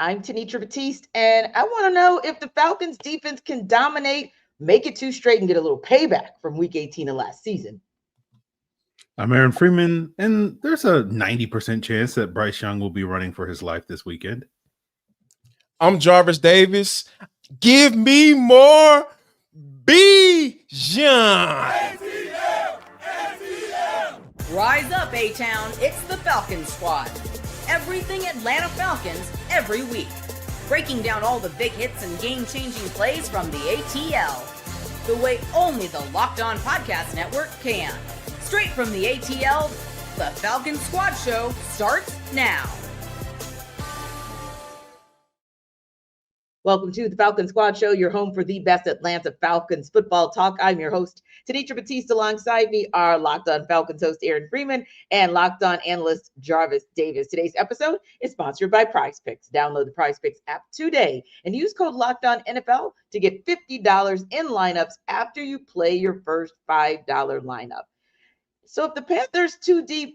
I'm Tenitra Batiste, and I want to know if the Falcons defense can dominate, make it 2 straight, and get a little payback from Week 18 of last season. I'm Aaron Freeman, and there's a 90% chance that Bryce Young will be running for his life this weekend. I'm Jarvis Davis. Give me more Bijan. Rise up, A-Town. It's the Falcons Squad. Everything Atlanta Falcons every week. Breaking down all the big hits and game-changing plays from the ATL. The way only the Locked On Podcast Network can. Straight from the ATL, the Falcons Squad Show starts now. Welcome to the Falcons Squad Show, your home for the best Atlanta Falcons football talk. I'm your host, Tenitra Batiste. Alongside me are Locked On Falcons host Aaron Freeman and Locked On analyst Jarvis Davis. Today's episode is sponsored by PrizePicks. Download the PrizePicks app today and use code LOCKEDONNFL to get $50 in lineups after you play your first $5 lineup. So if the Panthers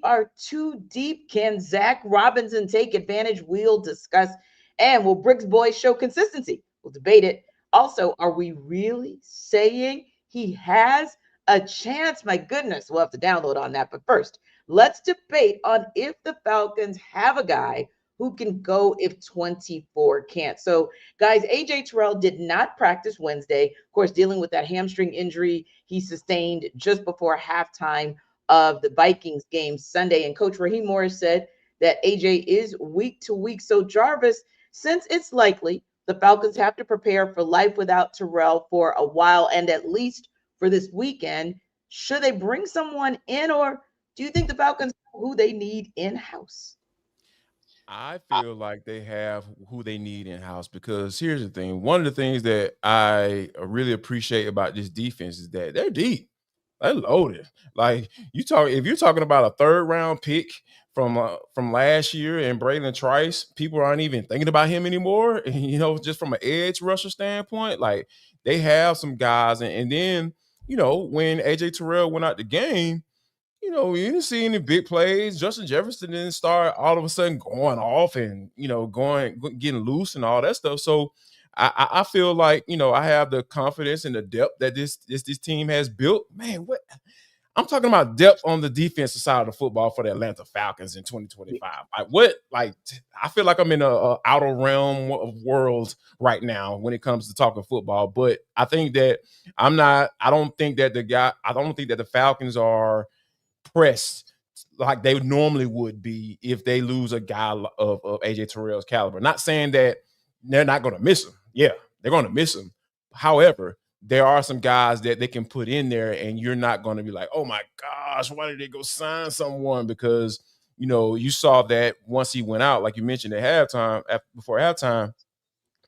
are too deep, can Zach Robinson take advantage? We'll discuss. And will Briggs boys show consistency? We'll debate it. Also, are we really saying he has a chance? My goodness, we'll have to download on that. But first, let's debate on if the Falcons have a guy who can go if 24 can't. So, guys, AJ Terrell did not practice Wednesday, of course, dealing with that hamstring injury he sustained just before halftime of the Vikings game Sunday. And Coach Raheem Morris said that AJ is week to week. So, Jarvis, since it's likely the Falcons have to prepare for life without Terrell for a while and at least for this weekend, should they bring someone in, or do you think the Falcons know who they need in-house? I feel like they have who they need in-house because here's the thing. One of the things that I really appreciate about this defense is that they're deep. They're loaded. Like if you're talking about a 3rd round pick from last year and Braylon Trice, people aren't even thinking about him anymore. Just from an edge rusher standpoint, like they have some guys. And then, when AJ Terrell went out the game, you didn't see any big plays. Justin Jefferson didn't start all of a sudden going off and, getting loose and all that stuff. So I feel like, I have the confidence and the depth that this team has built. Man, what I'm talking about depth on the defensive side of the football for the Atlanta Falcons in 2025. I feel like I'm in a outer realm of worlds right now when it comes to talking football. But I think that I don't think that the Falcons are pressed like they normally would be if they lose a guy of AJ Terrell's caliber. Not saying that they're not going to miss him. Yeah, they're going to miss him. However, there are some guys that they can put in there and you're not going to be like, oh my gosh, why did they go sign someone? Because, you saw that once he went out, like you mentioned before halftime,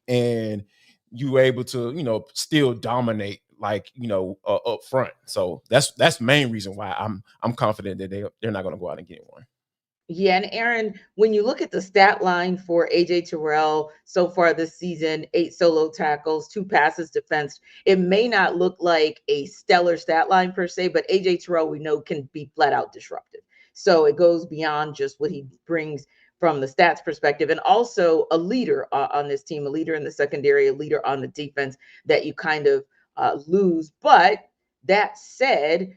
and you were able to, still dominate up front. So that's the main reason why I'm confident that they're not going to go out and get one. Yeah, and Aaron, when you look at the stat line for AJ Terrell so far this season, 8 solo tackles, 2 passes defensed, it may not look like a stellar stat line per se, but AJ Terrell, we know, can be flat out disruptive. So it goes beyond just what he brings from the stats perspective, and also a leader on this team, a leader in the secondary, a leader on the defense that you kind of lose. But that said,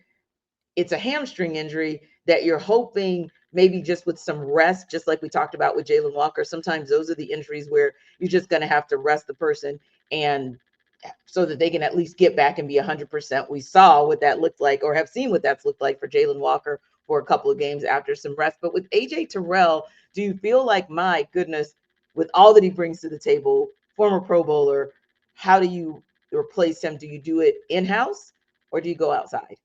it's a hamstring injury that you're hoping maybe just with some rest, just like we talked about with Jalen Walker. Sometimes those are the injuries where you're just going to have to rest the person and so that they can at least get back and be 100%. We saw what that looked like, or have seen what that's looked like for Jalen Walker for a couple of games after some rest. But with AJ Terrell, do you feel like, my goodness, with all that he brings to the table, former Pro Bowler, how do you replace him? Do you do it in-house or do you go outside?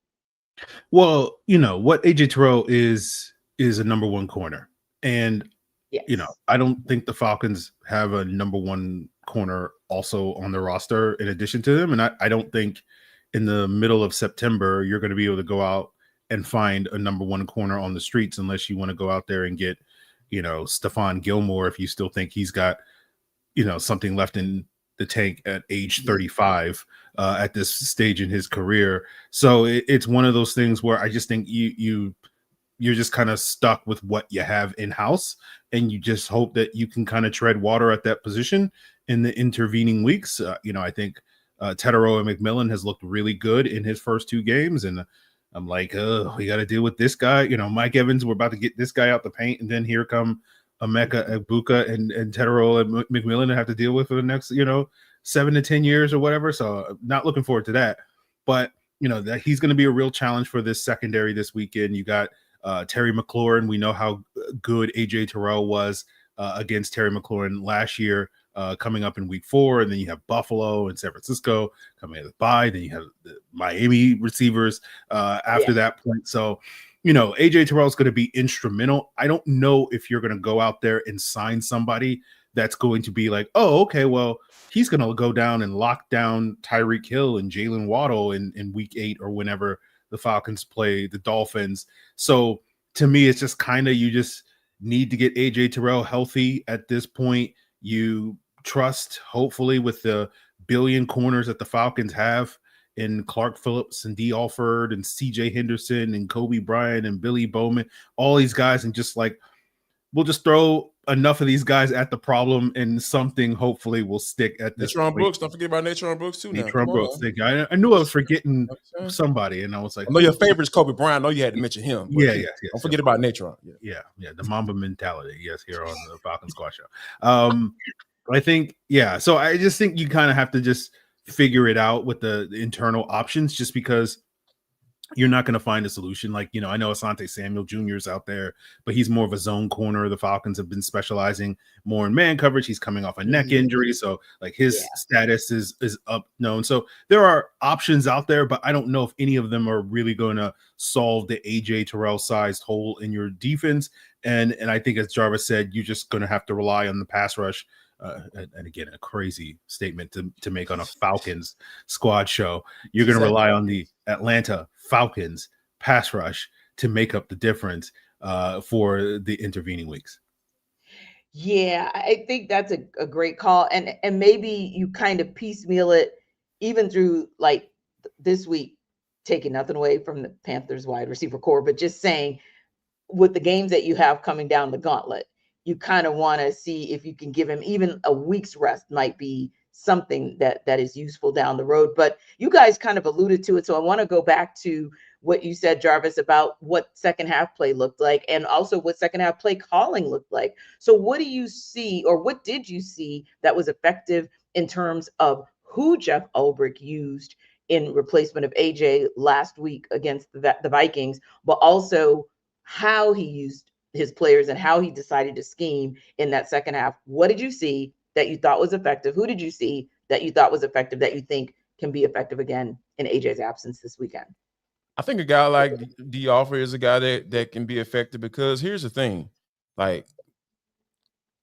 Well, what AJ Terrell is a number 1 corner. And, yes, I don't think the Falcons have a number 1 corner also on their roster in addition to them. And I don't think in the middle of September, you're going to be able to go out and find a number 1 corner on the streets unless you want to go out there and get, Stephon Gilmore, if you still think he's got, something left in the tank at age 35 at this stage in his career. So it's one of those things where I just think you you're just kind of stuck with what you have in house, and you just hope that you can kind of tread water at that position in the intervening weeks. I think Terrell and McMillan has looked really good in his first 2 games, and I'm like, we got to deal with this guy. Mike Evans, we're about to get this guy out the paint, and then here come Emeka Egbuka and Terrell and McMillan to have to deal with for the next 7 to 10 years or whatever. So not looking forward to that. But that he's going to be a real challenge for this secondary this weekend. You got Terry McLaurin. We know how good AJ Terrell was against Terry McLaurin last year, coming up in week 4. And then you have Buffalo and San Francisco coming at the bye. Then you have the Miami receivers after that point. So, AJ Terrell is going to be instrumental. I don't know if you're going to go out there and sign somebody that's going to be like, oh, okay, well, he's going to go down and lock down Tyreek Hill and Jalen Waddle in week 8 or whenever the Falcons play the Dolphins. So to me, it's just kind of, you just need to get AJ Terrell healthy at this point. You trust, hopefully, with the billion corners that the Falcons have in Clark Phillips and D. Alford and CJ Henderson and Kobe Bryant and Billy Bowman, all these guys, and just like, we'll just throw enough of these guys at the problem and something hopefully will stick at this Natron point. Brooks. Don't forget about Natron Brooks too. Natron Brooks. I knew I was forgetting somebody, and I was like, I know your favorite is Kobe Bryant. I know you had to mention him. Yeah. Don't forget about Natron. Yeah. The Mamba mentality. Yes, here on the Falcons Squad Show. I think, so I just think you kind of have to just figure it out with the internal options, just because you're not going to find a solution. Like, I know Asante Samuel Jr. is out there, but he's more of a zone corner. The Falcons have been specializing more in man coverage. He's coming off a neck injury, so like his status is up known. So there are options out there, but I don't know if any of them are really going to solve the AJ Terrell sized hole in your defense. And I think, as Jarvis said, you're just going to have to rely on the pass rush. And again, a crazy statement to make on a Falcons squad show. You're going to rely on the Atlanta Falcons pass rush to make up the difference for the intervening weeks. Yeah, I think that's a great call. And maybe you kind of piecemeal it even through like this week, taking nothing away from the Panthers wide receiver core, but just saying, with the games that you have coming down the gauntlet, you kind of want to see if you can give him even a week's rest. Might be something that is useful down the road. But you guys kind of alluded to it, so I want to go back to what you said, Jarvis, about what second half play looked like, and also what second half play calling looked like. So what do you see, or what did you see that was effective in terms of who Jeff Ulbrich used in replacement of AJ last week against the Vikings, but also how he used his players and how he decided to scheme in that second half? What did you see that you thought was effective? Who did you see that you thought was effective that you think can be effective again in AJ's absence this weekend? I think a guy like D. Alford is a guy that can be effective, because here's the thing, like,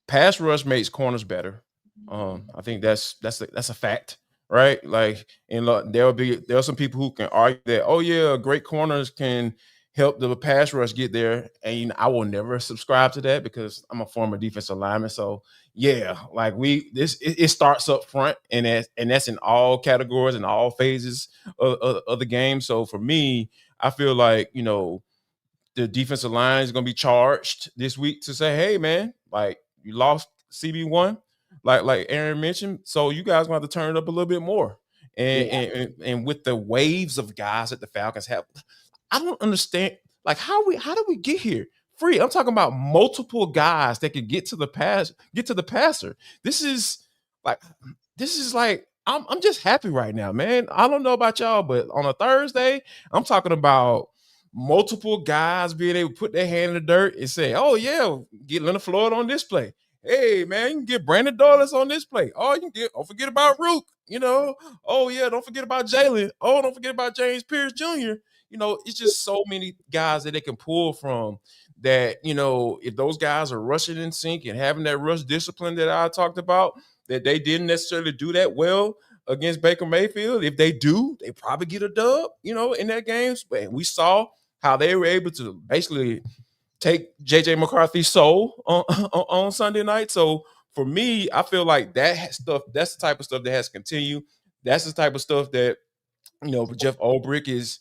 pass rush makes corners better. I think that's a fact, right? Like, and there are some people who can argue that, oh yeah, great corners can help the pass rush get there, and I will never subscribe to that, because I'm a former defensive lineman. So yeah, like it starts up front, and that's in all categories and all phases of the game. So for me, I feel like the defensive line is going to be charged this week to say, hey man, like, you lost CB1, like Aaron mentioned, so you guys going to have to turn it up a little bit more. And with the waves of guys that the Falcons have, I don't understand, like, how did we get here? I'm talking about multiple guys that can get to the passer. This is like I'm just happy right now, man. I don't know about y'all, but on a Thursday, I'm talking about multiple guys being able to put their hand in the dirt and say, oh yeah, get Leonard Floyd on this play. Hey man, you can get Brandon Douglas on this play. Oh, you can get, don't forget about Rook, Oh yeah, don't forget about Jalen. Oh, don't forget about James Pierce Jr. It's just so many guys that they can pull from that, if those guys are rushing in sync and having that rush discipline that I talked about, that they didn't necessarily do that well against Baker Mayfield. If they do, they probably get a dub, in that game. But we saw how they were able to basically take JJ McCarthy's soul on Sunday night. So for me, I feel like that's the type of stuff that has to continue. That's the type of stuff that, Jeff Ulbrich is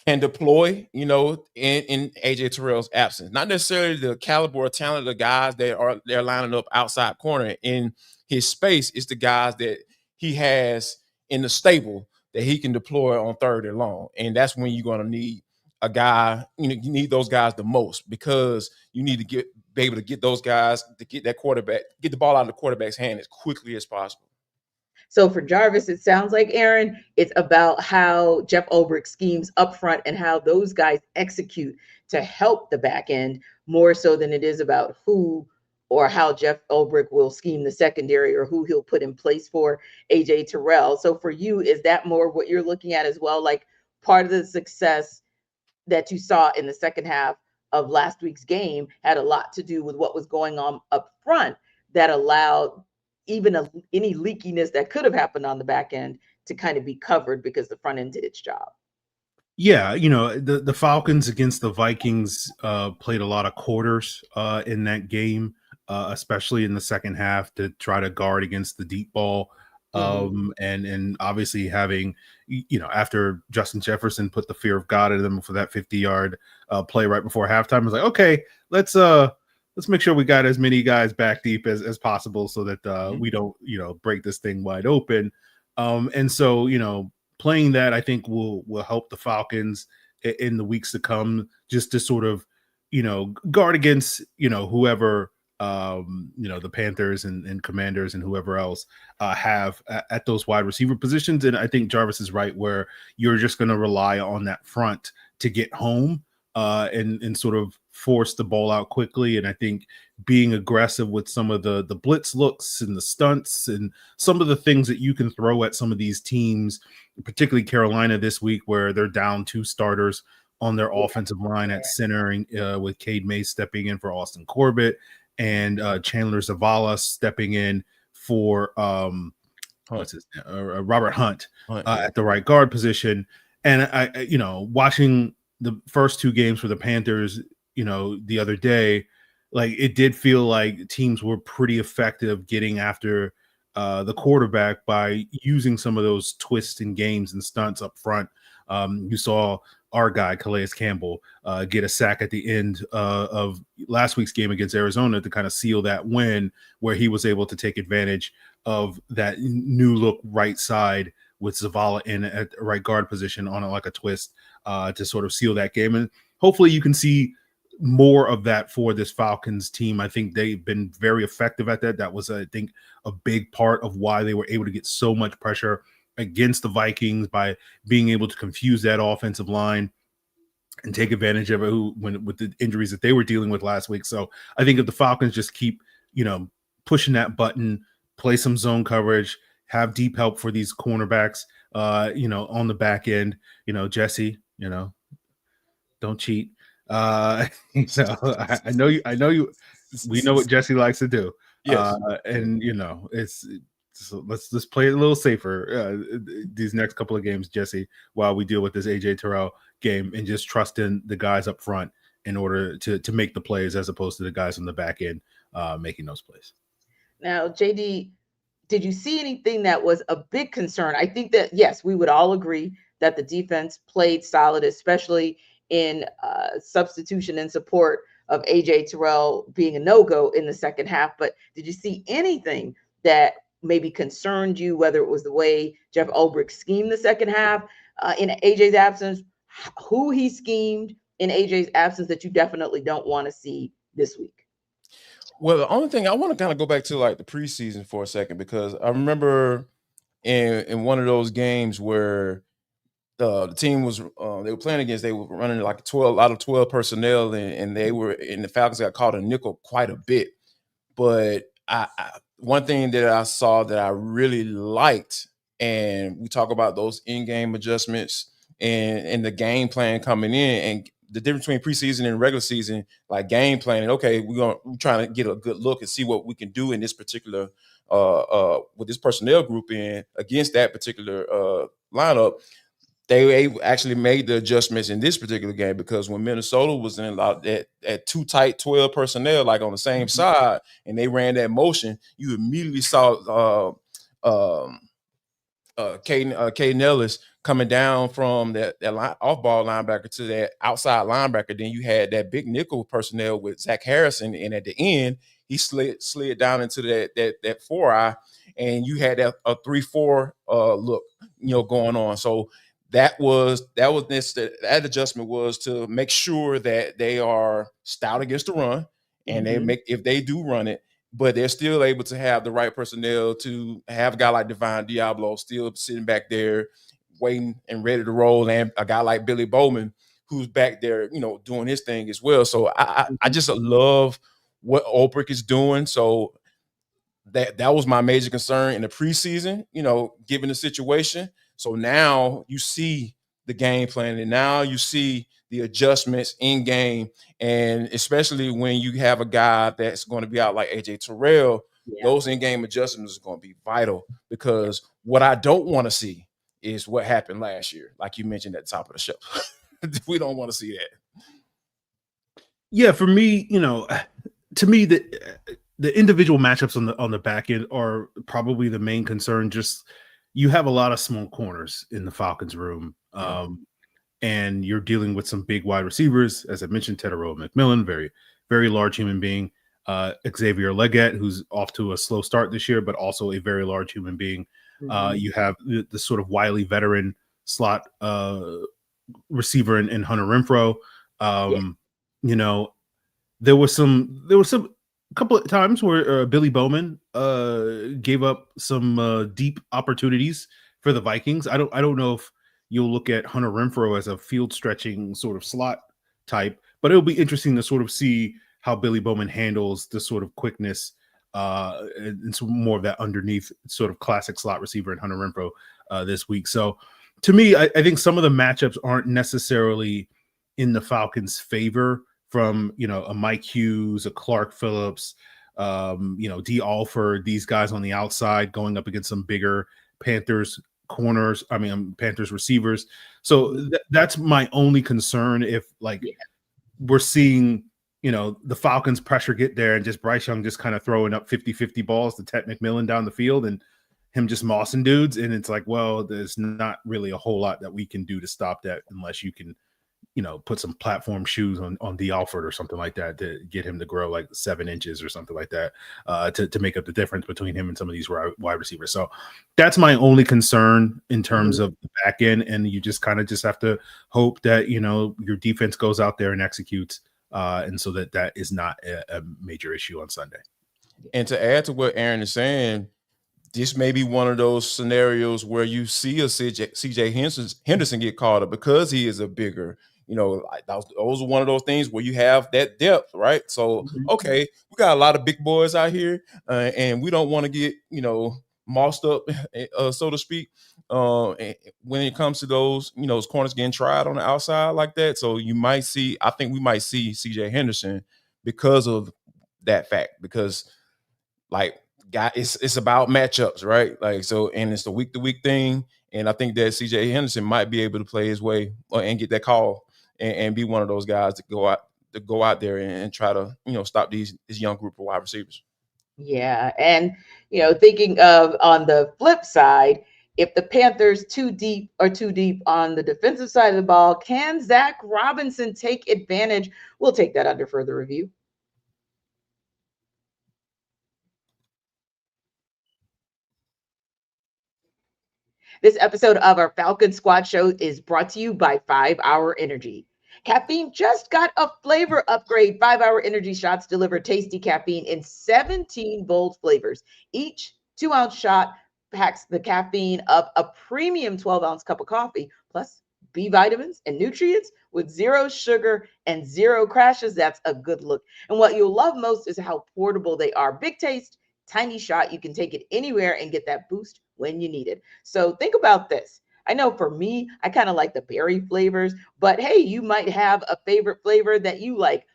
can deploy, in AJ Terrell's absence. Not necessarily the caliber or talent of the guys that they're lining up outside corner in his space. It's the guys that he has in the stable that he can deploy on third and long. And that's when you're going to need a guy, you need those guys the most, because you need to be able to get those guys to get that quarterback, get the ball out of the quarterback's hand as quickly as possible. So for Jarvis, it sounds like, Aaron, it's about how Jeff Ulbrich schemes up front and how those guys execute to help the back end more so than it is about who or how Jeff Ulbrich will scheme the secondary or who he'll put in place for AJ Terrell. So for you, is that more what you're looking at as well? Like part of the success that you saw in the second half of last week's game had a lot to do with what was going on up front that allowed even any leakiness that could have happened on the back end to kind of be covered because the front end did its job. Yeah, the Falcons against the Vikings played a lot of quarters in that game, especially in the second half, to try to guard against the deep ball. And obviously having, after Justin Jefferson put the fear of God in them for that 50-yard play right before halftime, it was like, okay, let's make sure we got as many guys back deep as possible so that we don't, break this thing wide open. And so, playing that, I think will help the Falcons in the weeks to come, just to sort of, guard against, whoever, the Panthers and Commanders and whoever else have at those wide receiver positions. And I think Jarvis is right, where you're just going to rely on that front to get home and sort of force the ball out quickly. And I think being aggressive with some of the blitz looks and the stunts and some of the things that you can throw at some of these teams, particularly Carolina this week, where they're down 2 starters on their offensive line at center, with Cade Mays stepping in for Austin Corbett and Chandler Zavala stepping in for Robert Hunt at the right guard position. And I watching the first 2 games for the Panthers, the other day, like it did feel like teams were pretty effective getting after the quarterback by using some of those twists and games and stunts up front. You saw our guy, Calais Campbell, get a sack at the end of last week's game against Arizona to kind of seal that win, where he was able to take advantage of that new look right side with Zavala in at the right guard position on like a twist to sort of seal that game. And hopefully you can see more of that for this Falcons team. I think they've been very effective at that. That was, I think, a big part of why they were able to get so much pressure against the Vikings, by being able to confuse that offensive line and take advantage of it with the injuries that they were dealing with last week. So I think if the Falcons just keep, pushing that button, play some zone coverage, have deep help for these cornerbacks, on the back end, Jesse, don't cheat. So I know you, we know what Jesse likes to do. Yes. And so let's play it a little safer these next couple of games, Jesse, while we deal with this AJ Terrell game, and just trust in the guys up front in order to make the plays, as opposed to the guys on the back end making those plays. Now, JD, did you see anything that was a big concern? I think that, yes, we would all agree that the defense played solid, especially in substitution and support of AJ Terrell being a no-go in the second half. But did you see anything that maybe concerned you, whether it was the way Jeff Ulbrich schemed the second half in AJ's absence, who he schemed in AJ's absence, that you definitely don't want to see this week? Well, the only thing I want to kind of go back to like the preseason for a second, because I remember in one of those games where the team was they were playing against, they were running like a lot of 12 personnel, and the Falcons got caught a nickel quite a bit. But one thing that I saw that I really liked, and we talk about those in-game adjustments and the game plan coming in, and the difference between preseason and regular season, like game planning. Okay, we're trying to get a good look and see what we can do in this particular with this personnel group in against that particular lineup. They actually made the adjustments in this particular game, because when Minnesota was in at too tight 12 personnel, like on the same side, and they ran that motion, you immediately saw Caden Ellis coming down from that off-ball linebacker to that outside linebacker. Then you had that big nickel personnel with Zach Harrison, and at the end, he slid down into that 4-eye, and you had that a 3-4 look, going on. So that adjustment was to make sure that they are stout against the run, and if they do run it, but they're still able to have the right personnel to have a guy like Divine Diablo still sitting back there waiting and ready to roll, and a guy like Billy Bowman who's back there, doing his thing as well. So I just love what Ulbrich is doing. So that was my major concern in the preseason, given the situation. So now you see the game plan, and now you see the adjustments in game, and especially when you have a guy that's going to be out like AJ Terrell, those in-game adjustments are going to be vital, because what I don't want to see is what happened last year, like you mentioned at the top of the show. We don't want to see that. Yeah, for me, to me, the individual matchups on the back end are probably the main concern. Just you have a lot of small corners in the Falcons room, and you're dealing with some big wide receivers, as I mentioned, Tetairoa McMillan, very, very large human being. Xavier Legette, who's off to a slow start this year, but also a very large human being. You have the sort of wily veteran slot receiver in Hunter Renfrow. There was some couple of times where Billy Bowman gave up some deep opportunities for the Vikings. I don't know if you'll look at Hunter Renfrow as a field stretching sort of slot type, but it'll be interesting to sort of see how Billy Bowman handles the sort of quickness and some more of that underneath sort of classic slot receiver in Hunter Renfrow this week. So to me, I think some of the matchups aren't necessarily in the Falcons' favor, from, a Mike Hughes, a Clark Phillips, D. Alford, these guys on the outside going up against some bigger Panthers receivers. So that's my only concern. If we're seeing, the Falcons pressure get there and just Bryce Young just kind of throwing up 50-50 balls to Ted McMillan down the field and him just mossing dudes. And it's like, well, there's not really a whole lot that we can do to stop that unless you can, put some platform shoes on D. Alford or something like that to get him to grow like 7 inches or something like that to make up the difference between him and some of these wide receivers. So that's my only concern in terms of the back end. And you just kind of have to hope that, your defense goes out there and executes. And so that is not a major issue on Sunday. And to add to what Aaron is saying, this may be one of those scenarios where you see a CJ Henderson get caught up because he is a bigger, those are one of those things where you have that depth, right? So, okay, we got a lot of big boys out here, and we don't want to get, mossed up, so to speak, when it comes to those, those corners getting tried on the outside like that. So I think we might see CJ Henderson because of that fact, because it's about matchups, right? And it's the week-to-week thing. And I think that CJ Henderson might be able to play his way and get that call and be one of those guys to go out there and try to, stop this young group of wide receivers. Yeah. And, thinking of on the flip side, if the Panthers too deep on the defensive side of the ball, can Zach Robinson take advantage? We'll take that under further review. This episode of our Falcons Squad Show is brought to you by 5 Hour Energy. Caffeine just got a flavor upgrade. 5 Hour Energy shots deliver tasty caffeine in 17 bold flavors. Each 2-ounce shot packs the caffeine of a premium 12-ounce cup of coffee, plus B vitamins and nutrients with 0 sugar and 0 crashes. That's a good look. And what you'll love most is how portable they are. Big taste, tiny shot. You can take it anywhere and get that boost when you need it. So think about this. I know for me, I kind of like the berry flavors, but hey, you might have a favorite flavor that you like.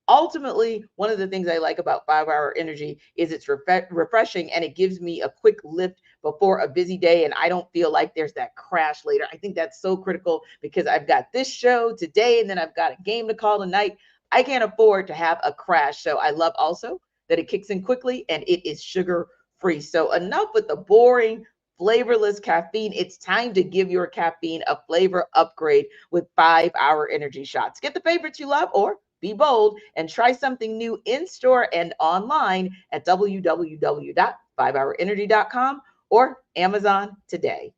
Ultimately, one of the things I like about 5 Hour Energy is it's refreshing, and it gives me a quick lift before a busy day, and I don't feel like there's that crash later. I think that's so critical because I've got this show today, and then I've got a game to call tonight. I can't afford to have a crash. So I love also that it kicks in quickly and it is sugar-free. So enough with the boring flavorless caffeine. It's time to give your caffeine a flavor upgrade with 5-Hour Energy shots. Get the favorites you love, or be bold and try something new in store and online at www.5hourenergy.com or Amazon today.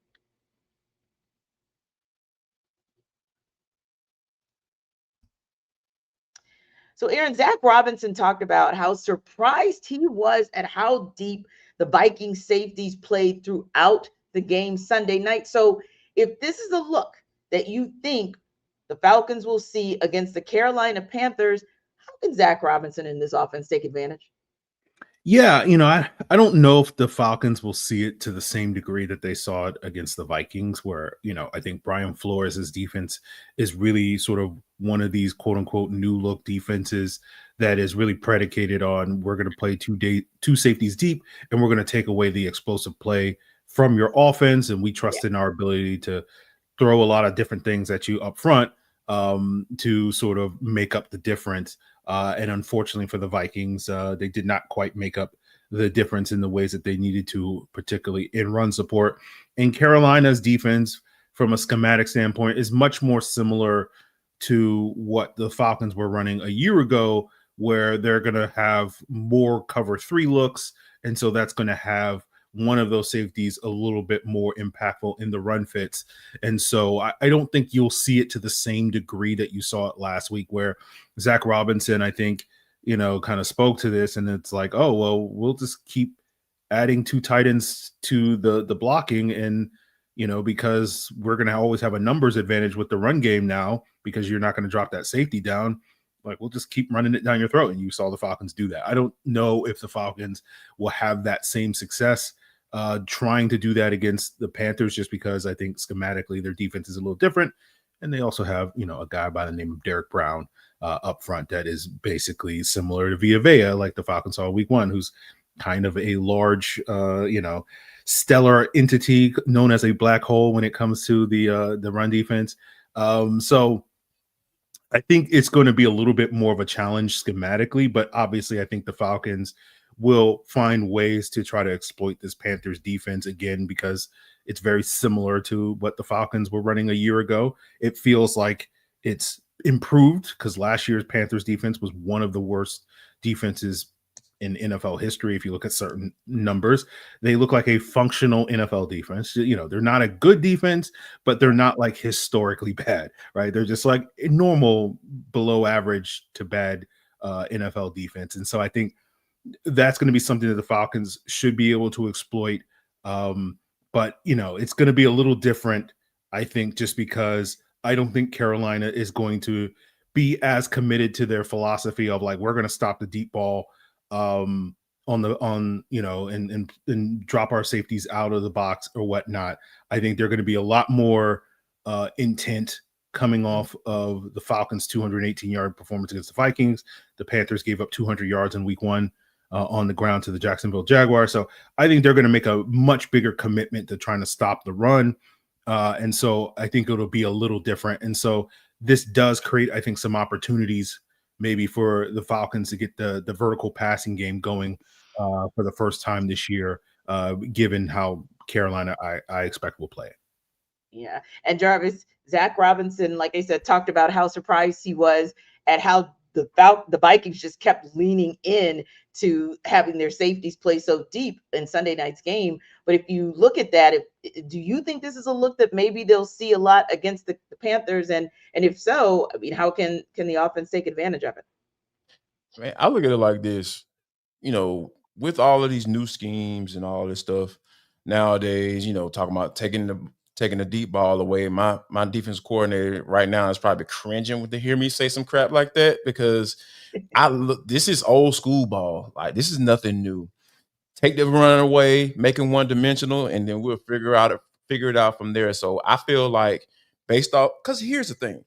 So Aaron, Zach Robinson talked about how surprised he was at how deep the Vikings safeties played throughout the game Sunday night. So if this is a look that you think the Falcons will see against the Carolina Panthers, how can Zach Robinson in this offense take advantage? Yeah, I don't know if the Falcons will see it to the same degree that they saw it against the Vikings, where, I think Brian Flores' defense is really sort of one of these quote unquote new look defenses that is really predicated on, we're going to play two safeties deep and we're going to take away the explosive play from your offense. And we trust in our ability to throw a lot of different things at you up front to sort of make up the difference. And unfortunately for the Vikings, they did not quite make up the difference in the ways that they needed to, particularly in run support. And Carolina's defense, from a schematic standpoint, is much more similar to what the Falcons were running a year ago, where they're going to have more cover 3 looks. And so that's going to have one of those safeties a little bit more impactful in the run fits. And so I don't think you'll see it to the same degree that you saw it last week, where Zach Robinson, I think, kind of spoke to this, and it's like, oh, well, we'll just keep adding 2 tight ends to the blocking. And, because we're going to always have a numbers advantage with the run game now, because you're not going to drop that safety down. Like, we'll just keep running it down your throat. And you saw the Falcons do that. I don't know if the Falcons will have that same success trying to do that against the Panthers, just because I think schematically their defense is a little different. And they also have, a guy by the name of Derek Brown up front that is basically similar to Villa, like the Falcons saw week 1, who's kind of a large, stellar entity known as a black hole when it comes to the run defense. So I think it's going to be a little bit more of a challenge schematically, but obviously I think the Falcons will find ways to try to exploit this Panthers defense again, because it's very similar to what the Falcons were running a year ago. It feels like it's improved, because last year's Panthers defense was one of the worst defenses in NFL history. If you look at certain numbers, they look like a functional NFL defense. They're not a good defense, but they're not like historically bad, right? They're just like a normal below average to bad NFL defense. And so I think that's going to be something that the Falcons should be able to exploit. But, it's going to be a little different, I think, just because I don't think Carolina is going to be as committed to their philosophy of like, we're going to stop the deep ball and drop our safeties out of the box or whatnot. I think they're going to be a lot more intent coming off of the Falcons' 218-yard performance against the Vikings. The Panthers gave up 200 yards in week 1 on the ground to the Jacksonville Jaguars. So I think they're going to make a much bigger commitment to trying to stop the run. And so I think it'll be a little different. And so this does create, I think, some opportunities maybe for the Falcons to get the vertical passing game going for the first time this year, given how Carolina I expect will play it. Yeah. And Jarvis, Zach Robinson, like I said, talked about how surprised he was at how the Vikings just kept leaning in to having their safeties play so deep in Sunday night's game. But if you look at that, do you think this is a look that maybe they'll see a lot against the Panthers? And if so, I mean, how can the offense take advantage of it? Man, I look at it like this, with all of these new schemes and all this stuff nowadays, talking about taking the deep ball away. My defense coordinator right now is probably cringing to hear me say some crap like that, because this is old school ball. Like, this is nothing new. Take the run away, make it one dimensional, and then we'll figure it out from there. So I feel like, based off, because here's the thing,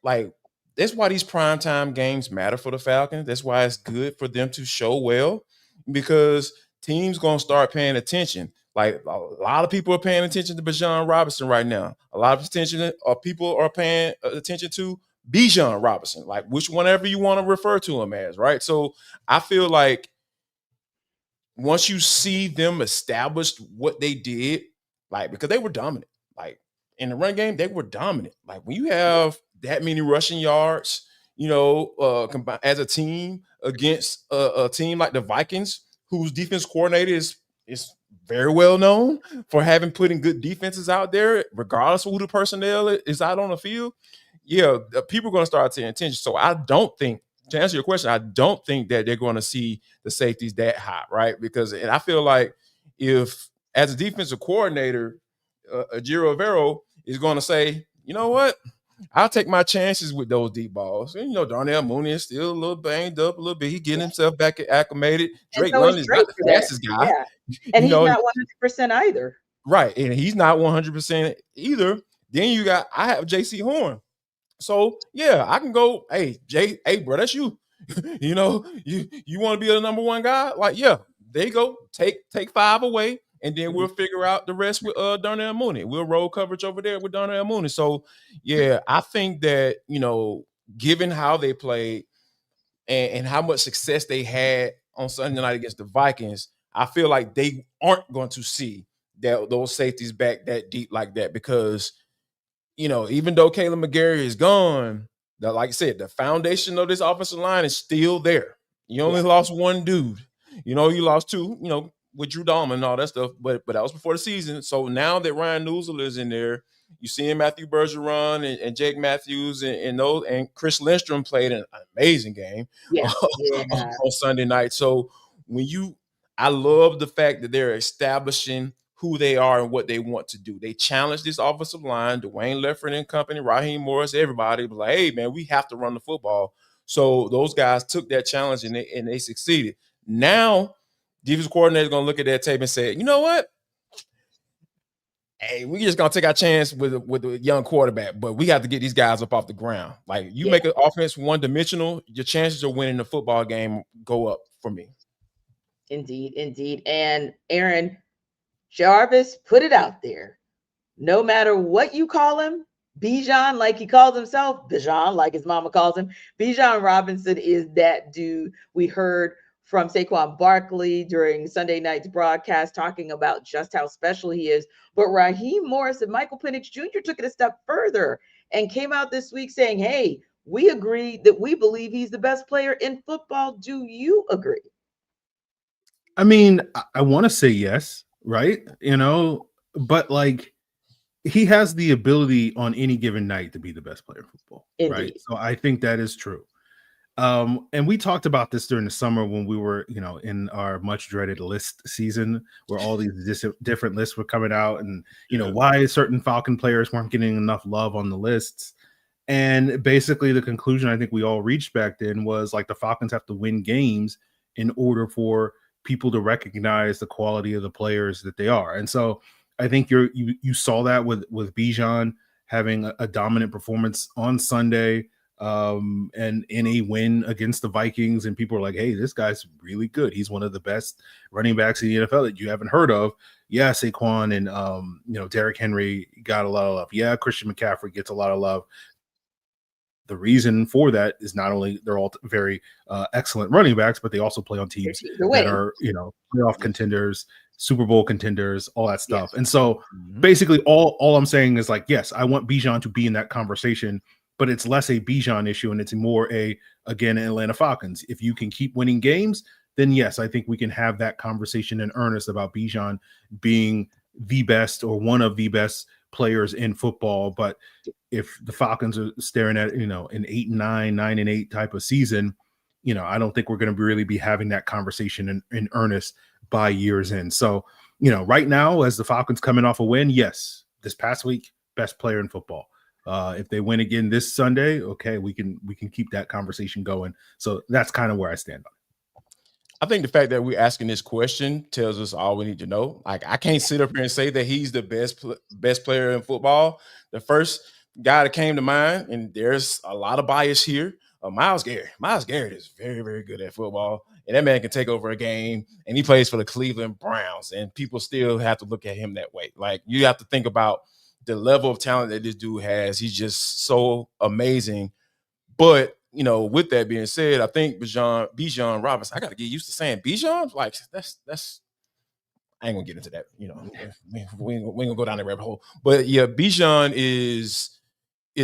like, that's why these primetime games matter for the Falcons. That's why it's good for them to show well, because teams gonna start paying attention. Like, a lot of people are paying attention to Bijan Robinson right now. A lot of people are paying attention to Bijan Robinson, like whatever you want to refer to him as, right? So I feel like once you see them established what they did, like, because they were dominant, like in the run game, they were dominant. Like when you have that many rushing yards, as a team against a team like the Vikings, whose defense coordinator is very well known for having putting good defenses out there, regardless of who the personnel is out on the field. Yeah, people are going to start paying attention. So I don't think, to answer your question, I don't think that they're going to see the safeties that high, right? And I feel like if, as a defensive coordinator, Giro Vero is going to say, you know what, I'll take my chances with those deep balls. And, Darnell Mooney is still a little banged up a little bit. He's getting himself back acclimated. Drake London is not the fastest guy. Yeah. And he's not 100% either. Right. And he's not 100% either. Then I have JC Horn. So, yeah, I can go, hey, bro, that's you. you want to be the number one guy? Like, yeah, there you go. Take 5 away, and then we'll figure out the rest with Darnell Mooney. We'll roll coverage over there with Darnell Mooney. So, yeah, I think that, given how they played and how much success they had on Sunday night against the Vikings, I feel like they aren't going to see those safeties back that deep like that because – even though Caleb McGarry is gone, like I said, the foundation of this offensive line is still there. You only lost one dude. You lost 2, with Drew Dahlman and all that stuff, but that was before the season. So now that Ryan Newsel is in there, you see Matthew Bergeron and Jake Matthews and Chris Lindstrom played an amazing game on Sunday night. So I love the fact that they're establishing who they are and what they want to do. They challenged this offensive line, Dwayne Leffert and company, Raheem Morris, everybody was like, hey, man, we have to run the football. So those guys took that challenge and they succeeded. Now, defensive coordinator is going to look at that tape and say, you know what? Hey, we're just going to take our chance with a young quarterback, but we have to get these guys up off the ground. Like, you make an offense one-dimensional, your chances of winning the football game go up for me. Indeed. And Aaron, Jarvis put it out there. No matter what you call him, Bijan, like he calls himself, Bijan, like his mama calls him, Bijan Robinson is that dude. We heard from Saquon Barkley during Sunday night's broadcast talking about just how special he is. But Raheem Morris and Michael Penix Jr. took it a step further and came out this week saying, hey, we agree that we believe he's the best player in football. Do you agree? I mean, I want to say yes. Right. But like he has the ability on any given night to be the best player in football. Indeed. Right. So I think that is true. And we talked about this during the summer when we were, in our much dreaded list season where all these different lists were coming out and, why certain Falcon players weren't getting enough love on the lists. And basically the conclusion I think we all reached back then was like the Falcons have to win games in order for people to recognize the quality of the players that they are. And so I think you saw that with Bijan having a dominant performance on Sunday and in a win against the Vikings. And people are like, hey, this guy's really good. He's one of the best running backs in the NFL that you haven't heard of. Yeah, Saquon and, Derrick Henry got a lot of love. Yeah, Christian McCaffrey gets a lot of love. The reason for that is not only they're all very excellent running backs, but they also play on teams that are, playoff contenders, Super Bowl contenders, all that stuff. Yes. And so basically all I'm saying is like, yes, I want Bijan to be in that conversation, but it's less a Bijan issue and it's more again, Atlanta Falcons. If you can keep winning games, then yes, I think we can have that conversation in earnest about Bijan being the best or one of the best players in football. But if the Falcons are staring at, an 8-9, 9-8 type of season, I don't think we're going to really be having that conversation in earnest by year's end. So, right now, as the Falcons coming off a win, yes, this past week, best player in football. If they win again this Sunday, okay, we can keep that conversation going. So that's kind of where I stand on it. I think the fact that we're asking this question tells us all we need to know. Like, I can't sit up here and say that he's the best player in football. The first guy that came to mind, and there's a lot of bias here, Myles Garrett. Myles Garrett is very, very good at football, and that man can take over a game, and he plays for the Cleveland Browns, and people still have to look at him that way. Like, you have to think about the level of talent that this dude has. He's just so amazing. But with that being said, I think Bijan Robinson, I got to get used to saying Bijan. Like that's. I ain't gonna get into that. We ain't gonna go down the rabbit hole. But yeah, Bijan is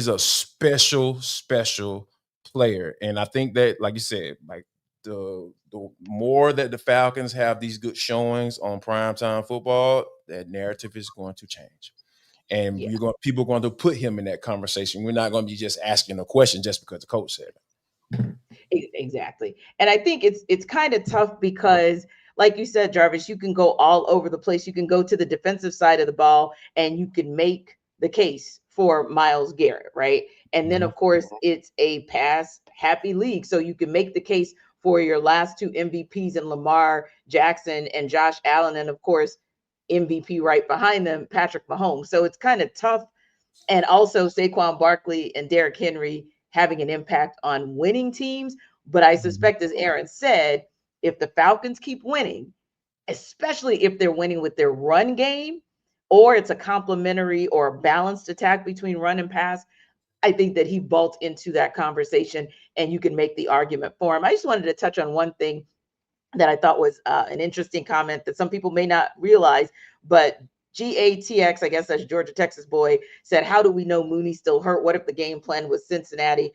a special player, and I think that, like you said, like the more that the Falcons have these good showings on primetime football, that narrative is going to change. And people are going to put him in that conversation. We're not going to be just asking a question just because the coach said it. Exactly. And I think it's kind of tough because, like you said, Jarvis, you can go all over the place. You can go to the defensive side of the ball and you can make the case for Myles Garrett, right? And then, of course, it's a pass-happy league. So you can make the case for your last two MVPs in Lamar Jackson and Josh Allen. And, of course, MVP right behind them, Patrick Mahomes. So it's kind of tough. And also Saquon Barkley and Derrick Henry having an impact on winning teams. But I suspect, as Aaron said, if the Falcons keep winning, especially if they're winning with their run game, or it's a complementary or a balanced attack between run and pass, I think that he vaults into that conversation and you can make the argument for him. I just wanted to touch on one thing that I thought was an interesting comment that some people may not realize, but GATX, I guess that's Georgia, Texas boy, said, how do we know Mooney's still hurt? What if the game plan was Cincinnati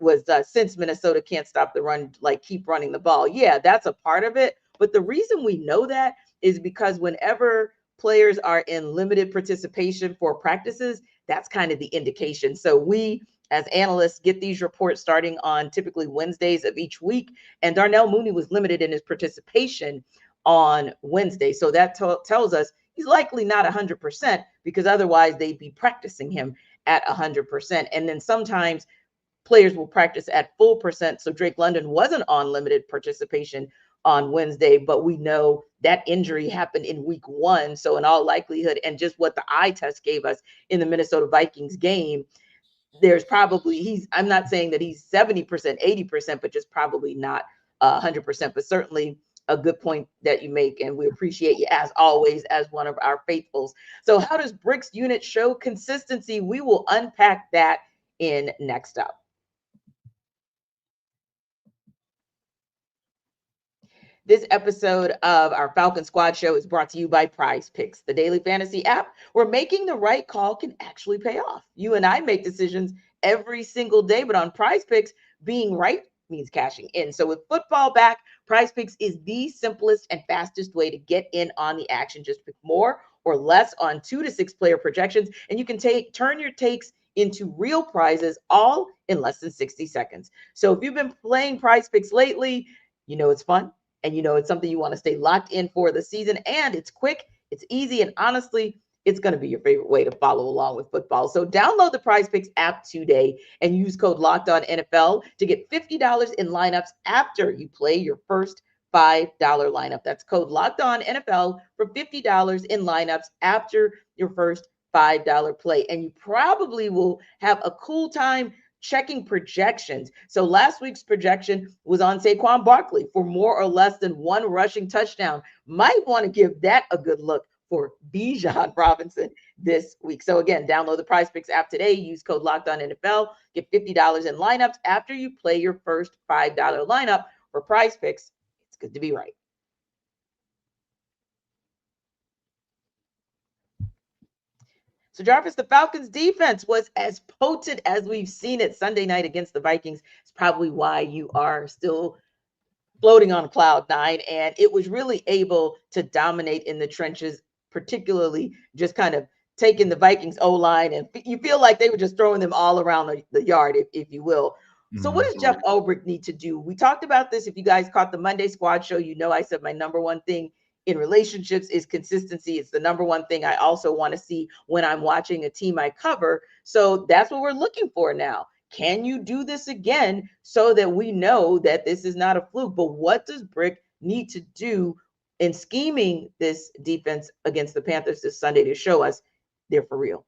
was since Minnesota can't stop the run, like keep running the ball? Yeah, that's a part of it. But the reason we know that is because whenever players are in limited participation for practices, that's kind of the indication. So we, as analysts, get these reports starting on typically Wednesdays of each week. And Darnell Mooney was limited in his participation on Wednesday. So that tells us he's likely not 100% because otherwise they'd be practicing him at 100%. And then sometimes players will practice at full percent. So Drake London wasn't on limited participation on Wednesday, but we know that injury happened in week 1. So in all likelihood, and just what the eye test gave us in the Minnesota Vikings game, there's probably, I'm not saying that he's 70%, 80%, but just probably not 100%, but certainly a good point that you make. And we appreciate you as always, as one of our faithfuls. So how does Brick's unit show consistency? We will unpack that in Next Up. This episode of our Falcons Squad Show is brought to you by PrizePicks, the daily fantasy app where making the right call can actually pay off. You and I make decisions every single day, but on PrizePicks, being right means cashing in. So with football back, PrizePicks is the simplest and fastest way to get in on the action. Just pick more or less on 2 to 6 player projections, and you can turn your takes into real prizes all in less than 60 seconds. So if you've been playing PrizePicks lately, you know it's fun. And you know it's something you want to stay locked in for the season. And it's quick, it's easy, and honestly, it's going to be your favorite way to follow along with football. So download the PrizePicks app today and use code LOCKEDONNFL to get $50 in lineups after you play your first $5 lineup. That's code LOCKEDONNFL for $50 in lineups after your first $5 play. And you probably will have a cool time checking projections. So last week's projection was on Saquon Barkley for more or less than 1 rushing touchdown. Might want to give that a good look for Bijan Robinson this week. So again, download the PrizePicks app today. Use code LOCKEDONNFL. Get $50 in lineups after you play your first $5 lineup for PrizePicks. It's good to be right. So Jarvis, the Falcons defense was as potent as we've seen it Sunday night against the Vikings. It's probably why you are still floating on cloud 9. And it was really able to dominate in the trenches, particularly just kind of taking the Vikings O-line. And you feel like they were just throwing them all around the yard, if you will. So what does Jeff Ulbrich need to do? We talked about this. If you guys caught the Monday Squad Show, you know I said my number one thing in relationships is consistency. It's the number one thing I also want to see when I'm watching a team I cover. So that's what we're looking for now. Can you do this again so that we know that this is not a fluke? But what does Brick need to do in scheming this defense against the Panthers this Sunday to show us they're for real?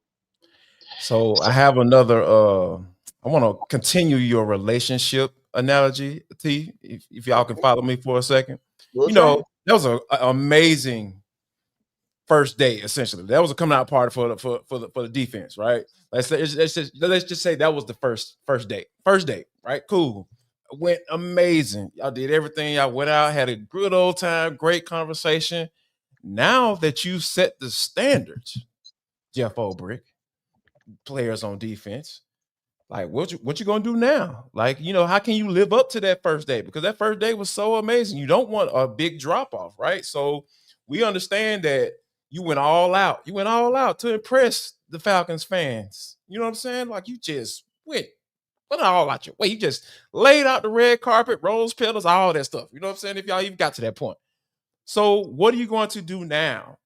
So I have another, I want to continue your relationship analogy, T, if y'all can follow me for a second. That was an amazing first day. Essentially, that was a coming out party for the defense, right? Let's just say that was the first date, right? Cool. Went amazing. Y'all did everything. Y'all went out, had a good old time, great conversation. Now that you set the standards, Jeff Ulbrich, players on defense, like what you gonna do now? Like, how can you live up to that first day? Because that first day was so amazing. You don't want a big drop off, right? So we understand that you went all out. You went all out to impress the Falcons fans. You know what I'm saying? Like you just went all out your way. You just laid out the red carpet, rose petals, all that stuff. You know what I'm saying? If y'all even got to that point. So what are you going to do now?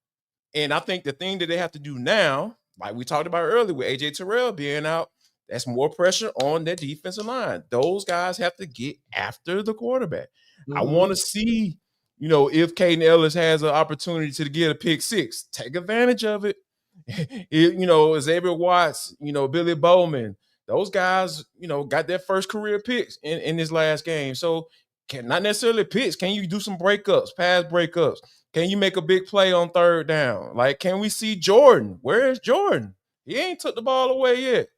And I think the thing that they have to do now, like we talked about earlier with AJ Terrell being out, that's more pressure on their defensive line. Those guys have to get after the quarterback. Mm-hmm. I want to see, if Caden Ellis has an opportunity to get a pick six, take advantage of it. Xavier Watts, Billy Bowman, those guys, got their first career picks in this last game. So not necessarily picks. Can you do some breakups, pass breakups? Can you make a big play on third down? Like, can we see Jordan? Where is Jordan? He ain't took the ball away yet.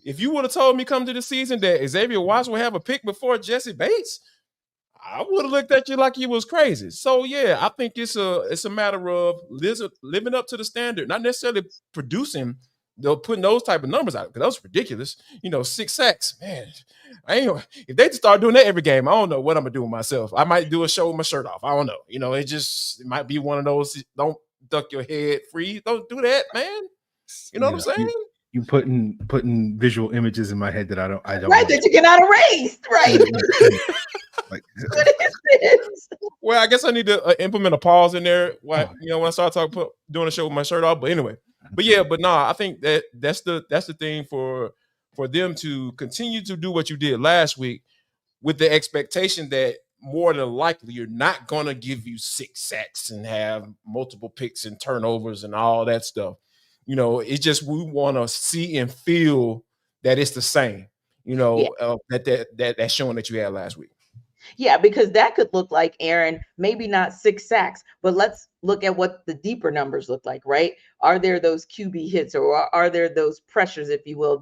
If you would have told me come to the season that Xavier Watts would have a pick before Jesse Bates, I would have looked at you like you was crazy. So yeah, I think it's a matter of living up to the standard, not necessarily producing, putting those type of numbers out, because that was ridiculous. 6 sacks, man. If they start doing that every game, I don't know what I'm gonna do with myself. I might do a show with my shirt off. I don't know. It might be one of those. Don't duck your head free. Don't do that, man. You know what I'm saying? You putting visual images in my head that I don't right, that you cannot erase, right? Like, what is this? Well, I guess I need to implement a pause in there when I start doing a show with my shirt off. But anyway, I think that's the thing for them to continue to do what you did last week, with the expectation that more than likely you're not gonna give you 6 sacks and have multiple picks and turnovers and all that stuff. It's just we want to see and feel that it's the same, that's showing that you had last week. Yeah, because that could look like, Aaron, maybe not 6 sacks, but let's look at what the deeper numbers look like, right? Are there those QB hits, or are there those pressures, if you will?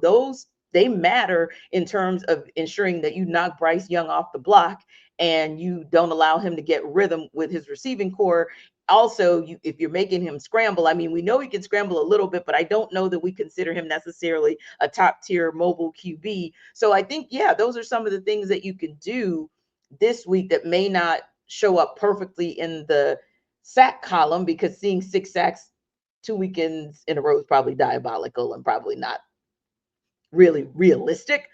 They matter in terms of ensuring that you knock Bryce Young off the block and you don't allow him to get rhythm with his receiving core. Also, if you're making him scramble, I mean, we know he can scramble a little bit, but I don't know that we consider him necessarily a top tier mobile QB. So I think, those are some of the things that you can do this week that may not show up perfectly in the sack column, because seeing 6 sacks 2 weekends in a row is probably diabolical and probably not really realistic.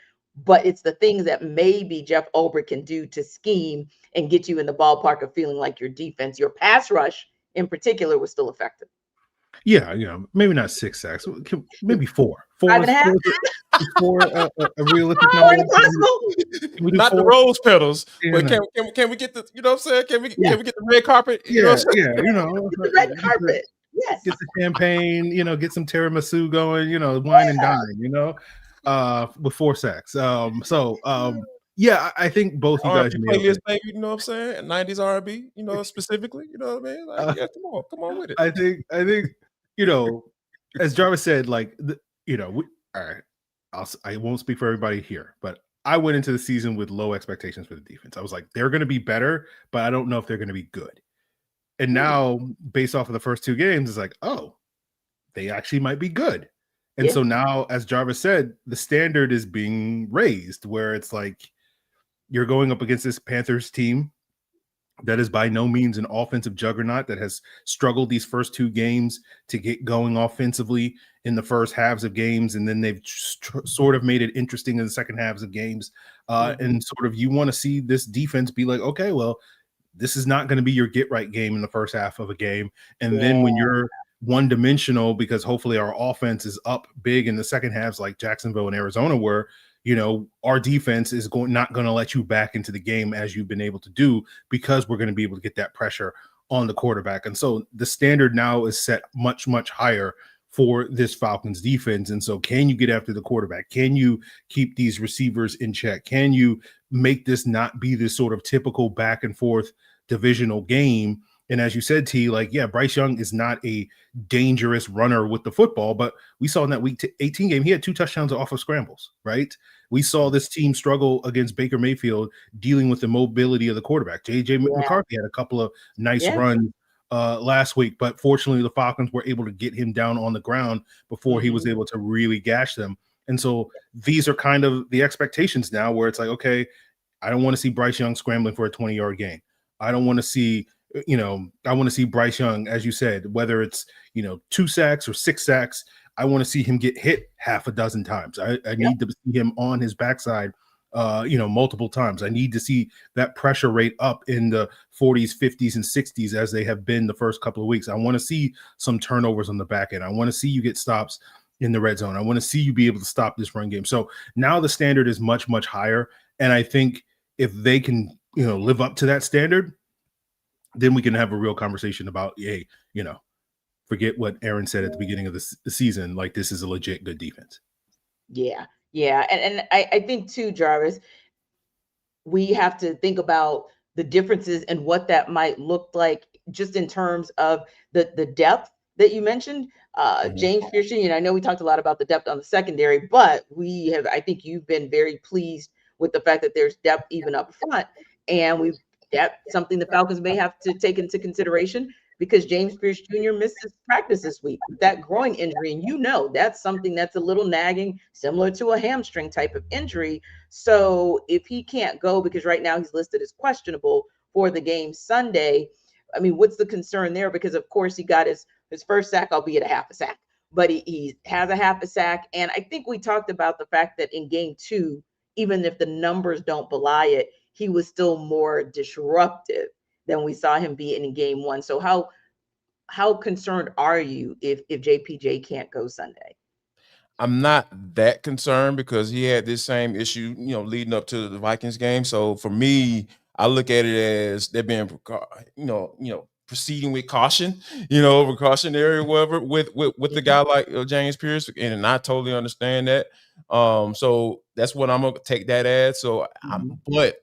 But it's the things that maybe Jeff Ulbrich can do to scheme and get you in the ballpark of feeling like your defense, your pass rush in particular, was still effective. Yeah, maybe not 6 sacks, maybe 4. 5.5. Four, a realistic number. Not 4? The rose petals, but can we get the, you know what I'm saying? Can we get the red carpet? Get the red carpet. Yes. Get the champagne, get some tiramisu going, wine and dine, with 4 sacks. I think both you guys playlist, baby, you know what I'm saying? 90s R&B, specifically, you know what I mean? Like, come on with it. I think, as Jarvis said, like, all right, I won't speak for everybody here, but I went into the season with low expectations for the defense. I was like, they're going to be better, but I don't know if they're going to be good. And now, based off of the first 2 games, it's like, oh, they actually might be good. And so now, as Jarvis said, the standard is being raised, where it's like you're going up against this Panthers team that is by no means an offensive juggernaut, that has struggled these first 2 games to get going offensively in the first halves of games. And then they've sort of made it interesting in the second halves of games. And sort of you want to see this defense be like, okay, well, this is not going to be your get right game in the first half of a game. And then when you're one dimensional, because hopefully our offense is up big in the second halves, like Jacksonville and Arizona were, our defense is not going to let you back into the game as you've been able to do, because we're going to be able to get that pressure on the quarterback. And so the standard now is set much, much higher for this Falcons defense. And so can you get after the quarterback? Can you keep these receivers in check? Can you make this not be this sort of typical back and forth divisional game? And as you said, T, like, Bryce Young is not a dangerous runner with the football, but we saw in that week 18 game, he had 2 touchdowns off of scrambles, right? We saw this team struggle against Baker Mayfield dealing with the mobility of the quarterback. J.J. McCarthy had a couple of nice runs last week, but fortunately the Falcons were able to get him down on the ground before he was able to really gash them. And so these are kind of the expectations now where it's like, okay, I don't want to see Bryce Young scrambling for a 20-yard gain. I don't want to see, I want to see Bryce Young, as you said, whether it's, 2 sacks or 6 sacks, I want to see him get hit half a dozen times. I need to see him on his backside, multiple times. I need to see that pressure rate up in the 40s, 50s, and 60s as they have been the first couple of weeks. I want to see some turnovers on the back end. I want to see you get stops in the red zone. I want to see you be able to stop this run game. So now the standard is much, much higher. And I think if they can, live up to that standard, then we can have a real conversation about, hey, forget what Aaron said at the beginning of the season. Like, this is a legit good defense. Yeah. Yeah. And I think too, Jarvis, we have to think about the differences and what that might look like just in terms of the depth that you mentioned. James Pierce, I know we talked a lot about the depth on the secondary, but I think you've been very pleased with the fact that there's depth even up front. And that's something the Falcons may have to take into consideration because James Pierce Jr. missed his practice this week with that groin injury. And that's something that's a little nagging, similar to a hamstring type of injury. So if he can't go, because right now he's listed as questionable for the game Sunday, I mean, what's the concern there? Because of course he got his first sack, albeit a half a sack, but he has a half a sack. And I think we talked about the fact that in game 2, even if the numbers don't belie it, he was still more disruptive than we saw him be in game 1. So how concerned are you if JPJ can't go Sunday? I'm not that concerned because he had this same issue, leading up to the Vikings game. So for me, I look at it as they're being, proceeding with caution, precautionary, whatever, with the guy like James Pierce, and I totally understand that. So that's what I'm gonna take that as. So, but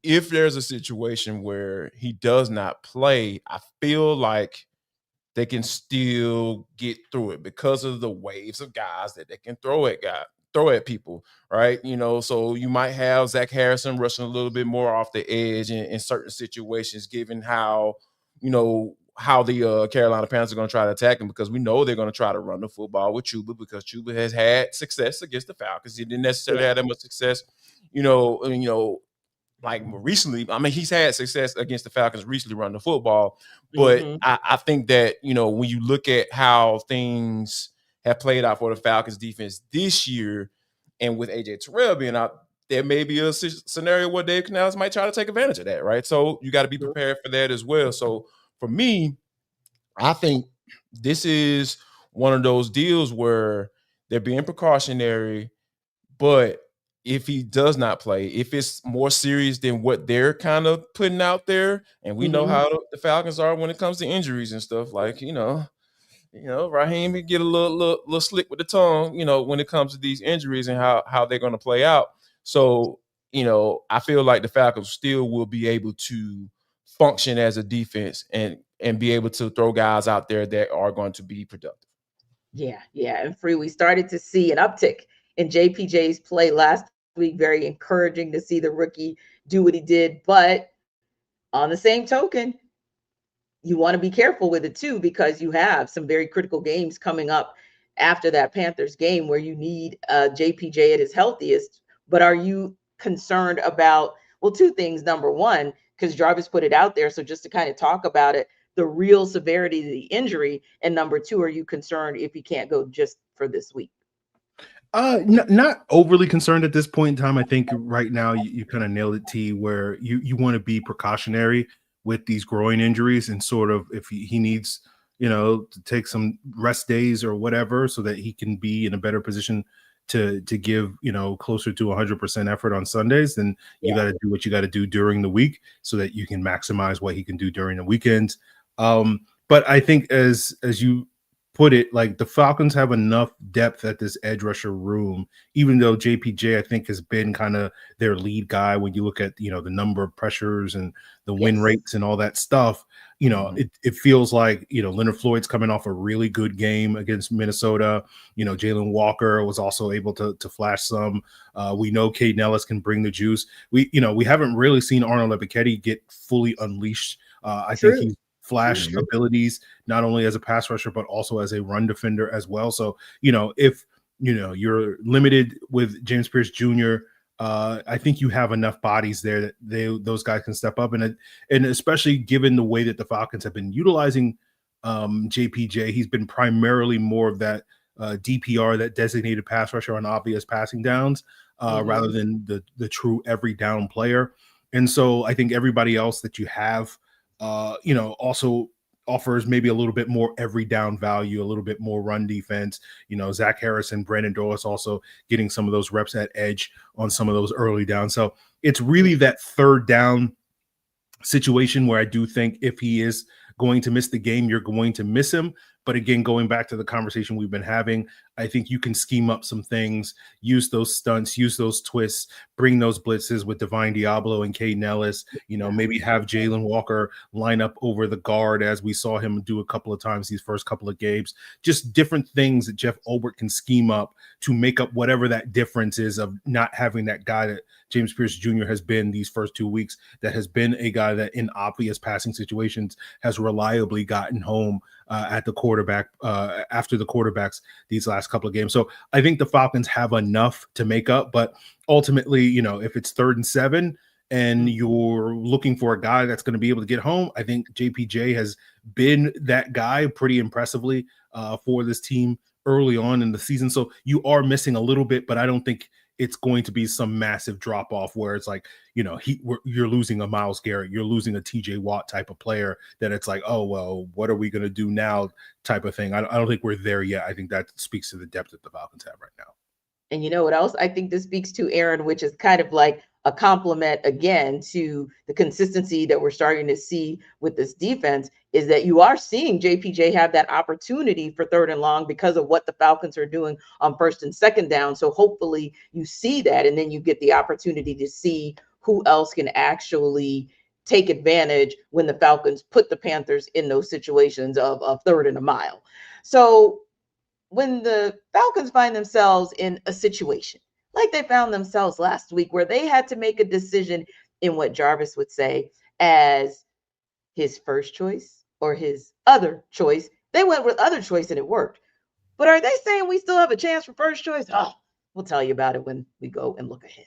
if there's a situation where he does not play, I feel like they can still get through it because of the waves of guys that they can throw at people, right? So you might have Zach Harrison rushing a little bit more off the edge in certain situations, given how the Carolina Panthers are going to try to attack him, because we know they're going to try to run the football with Chuba because Chuba has had success against the Falcons. He didn't necessarily have that much success, like recently. I mean, he's had success against the Falcons recently running the football, but I think that, when you look at how things have played out for the Falcons defense this year, and with AJ Terrell being out, there may be a scenario where Dave Canales might try to take advantage of that, right? So you got to be prepared for that as well. So for me, I think this is one of those deals where they're being precautionary, but if he does not play, if it's more serious than what they're kind of putting out there, and we know how the Falcons are when it comes to injuries and stuff, like, Raheem can get a little slick with the tongue, when it comes to these injuries and how they're going to play out. So, I feel like the Falcons still will be able to function as a defense and be able to throw guys out there that are going to be productive. Yeah. And we started to see an uptick in JPJ's play last week. Very encouraging to see the rookie do what he did. But on the same token, you want to be careful with it too, because you have some very critical games coming up after that Panthers game where you need JPJ at his healthiest. But are you concerned about, well, 2 things. Number one, because Jarvis put it out there, so just to kind of talk about it, the real severity of the injury. And number 2, are you concerned if he can't go just for this week? Not overly concerned at this point in time. I think right now you kind of nailed it, T, where you want to be precautionary with these groin injuries, and sort of if he needs, to take some rest days or whatever, so that he can be in a better position to give, closer to 100% effort on Sundays, then you got to do what you got to do during the week so that you can maximize what he can do during the weekends. But I think as you put it, like, the Falcons have enough depth at this edge rusher room, even though JPJ, I think, has been kind of their lead guy when you look at, the number of pressures and the win rates and all that stuff. it feels like, Leonard Floyd's coming off a really good game against Minnesota. Jalen Walker was also able to flash some. We know Caden Ellis can bring the juice. We haven't really seen Arnold Ebiketie get fully unleashed. I think he's flashed abilities not only as a pass rusher but also as a run defender as well. So if you're limited with James Pierce Jr., I think you have enough bodies there that those guys can step up, and especially given the way that the Falcons have been utilizing JPJ, he's been primarily more of that DPR, that designated pass rusher on obvious passing downs, rather than the true every down player. And so I think everybody else that you have, also offers maybe a little bit more every down value, a little bit more run defense. Zach Harrison, Brandon Dorris also getting some of those reps at edge on some of those early downs. So it's really that third down situation where I do think if he is going to miss the game, you're going to miss him. But again, going back to the conversation we've been having, I think you can scheme up some things, use those stunts, use those twists, bring those blitzes with Divine Diablo and Caden Ellis, maybe have Jalen Walker line up over the guard as we saw him do a couple of times these first couple of games. Just different things that Jeff Ulbrich can scheme up to make up whatever that difference is of not having that guy that James Pierce Jr. has been these first 2 weeks, that has been a guy that in obvious passing situations has reliably gotten home at the quarterback after the quarterbacks these last couple of games. So I think the Falcons have enough to make up, but ultimately, if it's 3rd and 7 and you're looking for a guy that's going to be able to get home, I think JPJ has been that guy pretty impressively for this team early on in the season. So you are missing a little bit, but I don't think it's going to be some massive drop off where it's like, you're losing a Myles Garrett, you're losing a TJ Watt type of player that it's like, oh, well, what are we going to do now type of thing. I don't think we're there yet. I think that speaks to the depth that the Falcons have right now. And you know what else I think this speaks to, Aaron, which is kind of like a compliment again to the consistency that we're starting to see with this defense, is that you are seeing JPJ have that opportunity for 3rd and long because of what the Falcons are doing on 1st and 2nd down. So hopefully you see that, and then you get the opportunity to see who else can actually take advantage when the Falcons put the Panthers in those situations of 3rd and a mile. So when the Falcons find themselves in a situation like they found themselves last week, where they had to make a decision in what Jarvis would say as his first choice or his other choice, they went with other choice and it worked. But are they saying we still have a chance for first choice? Oh, we'll tell you about it when we go and look ahead.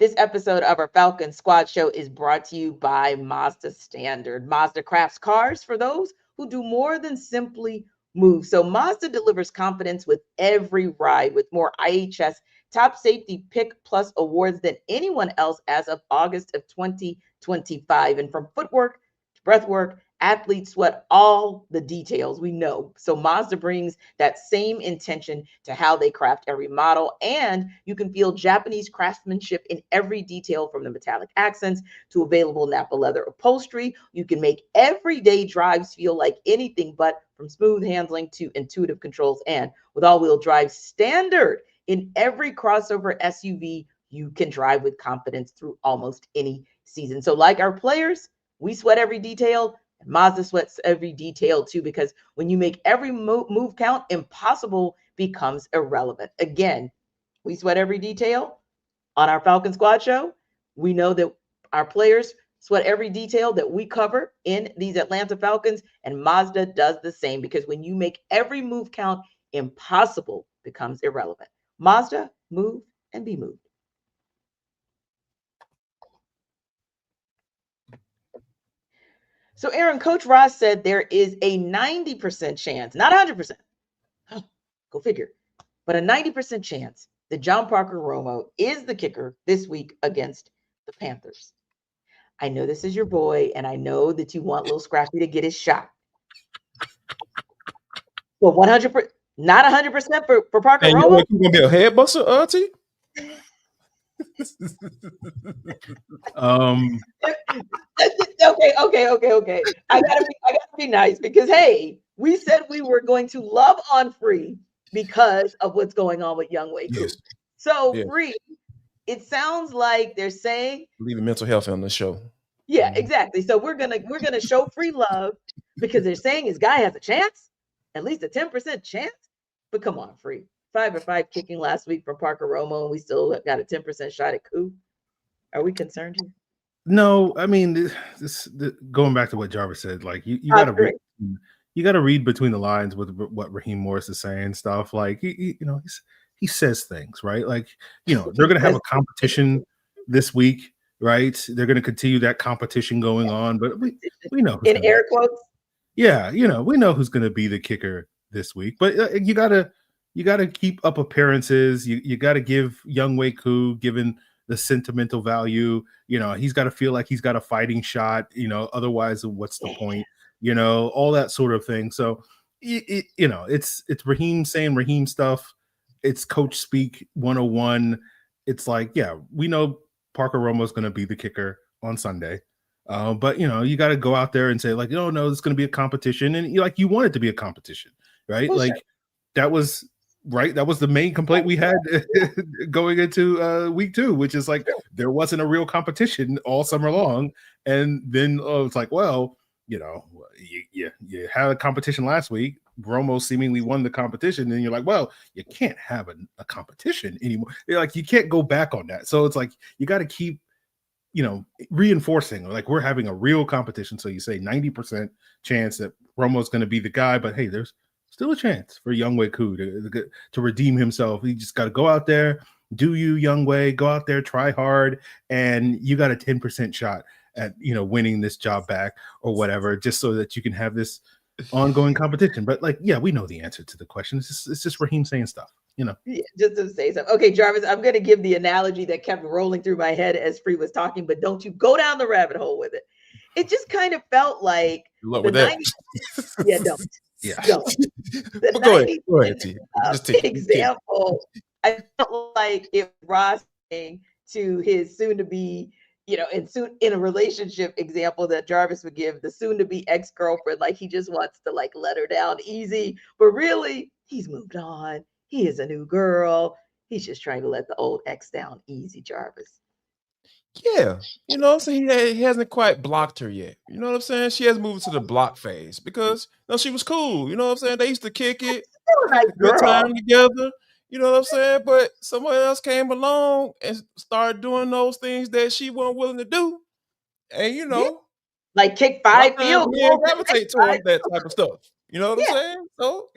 This episode of our Falcons Squad Show is brought to you by Mazda Standard. Mazda crafts cars for those who do more than simply move. So Mazda delivers confidence with every ride, with more IHS Top Safety Pick Plus awards than anyone else as of August of 2025. And from footwork to breathwork, athletes sweat all the details, we know. So Mazda brings that same intention to how they craft every model, and you can feel Japanese craftsmanship in every detail, from the metallic accents to available Napa leather upholstery. You can make everyday drives feel like anything but, from smooth handling to intuitive controls. And with all-wheel drive standard in every crossover SUV, you can drive with confidence through almost any season. So like our players, we sweat every detail. Mazda sweats every detail too, because when you make every move count, impossible becomes irrelevant. Again, we sweat every detail on our Falcon Squad Show. We know that our players sweat every detail that we cover in these Atlanta Falcons, and Mazda does the same, because when you make every move count, impossible becomes irrelevant. Mazda, move and be moved. So, Aaron, Coach Ross said there is a 90% chance, not 100%, go figure, but a 90% chance that John Parker Romo is the kicker this week against the Panthers. I know this is your boy, and I know that you want Lil Scrappy to get his shot. Well, 100%, not 100% for Parker Romo. You gonna be a head buster, T? Okay. I gotta be nice, because hey, we said we were going to love on Free because of what's going on with Young Wei. Yes. So yes. Free, it sounds like they're saying Leaving mental health on the show. Yeah, exactly. So we're gonna show free love because they're saying his guy has a chance, at least a 10% chance. But come on, free 5-5 kicking last week from Parker Romo, and we still got a 10% shot at coup. Are we concerned here? No, I mean, going back to what Jarvis said, like you got to read, you got to read between the lines with what Raheem Morris is saying. Stuff like he says things, right? Like they're gonna have a competition this week. Right, they're going to continue that competition going on, but we know in air quotes. Yeah, we know who's going to be the kicker this week. But you gotta keep up appearances. You got to give Younghoe Koo, given the sentimental value. He's got to feel like he's got a fighting shot. Otherwise, what's the point? All that sort of thing. So, it's Raheem saying Raheem stuff. It's coach speak 101. It's like, yeah, we know Parker Romo is going to be the kicker on Sunday. But you got to go out there and say like, no, it's going to be a competition. And you want it to be a competition, right? Well, like sure. That was right. That was the main complaint we had going into week 2, which is like, there wasn't a real competition all summer long. And then it's like, well, you had a competition last week. Romo seemingly won the competition, and you're like, well, you can't have a competition anymore. You can't go back on that. So it's like you got to keep, reinforcing like we're having a real competition. So you say 90% chance that Romo's going to be the guy, but hey, there's still a chance for Younghoe Koo to redeem himself. He just got to go out there, do you, Younghoe, go out there, try hard, and you got a 10% shot at winning this job back or whatever, just so that you can have this ongoing competition. But we know the answer to the question. It's just Raheem saying stuff, Yeah, just to say something. Okay, Jarvis, I'm going to give the analogy that kept rolling through my head as Free was talking, but don't you go down the rabbit hole with it. It just kind of felt like the 90s. Yeah, don't. Yeah. Don't. The go ahead, T. Example. I felt like it was Ross saying to his soon-to-be in a relationship example that Jarvis would give, the soon-to-be ex-girlfriend, like he just wants to let her down easy, but really he's moved on. He is a new girl. He's just trying to let the old ex down easy, Jarvis. Yeah, so he hasn't quite blocked her yet. You know what I'm saying? She has moved to the block phase because she was cool. You know what I'm saying? They used to kick it, nice good time together. You know what I'm saying? But someone else came along and started doing those things that she wasn't willing to do. And like kick 5 field goals, gravitate towards that type of stuff. You know what I'm saying? So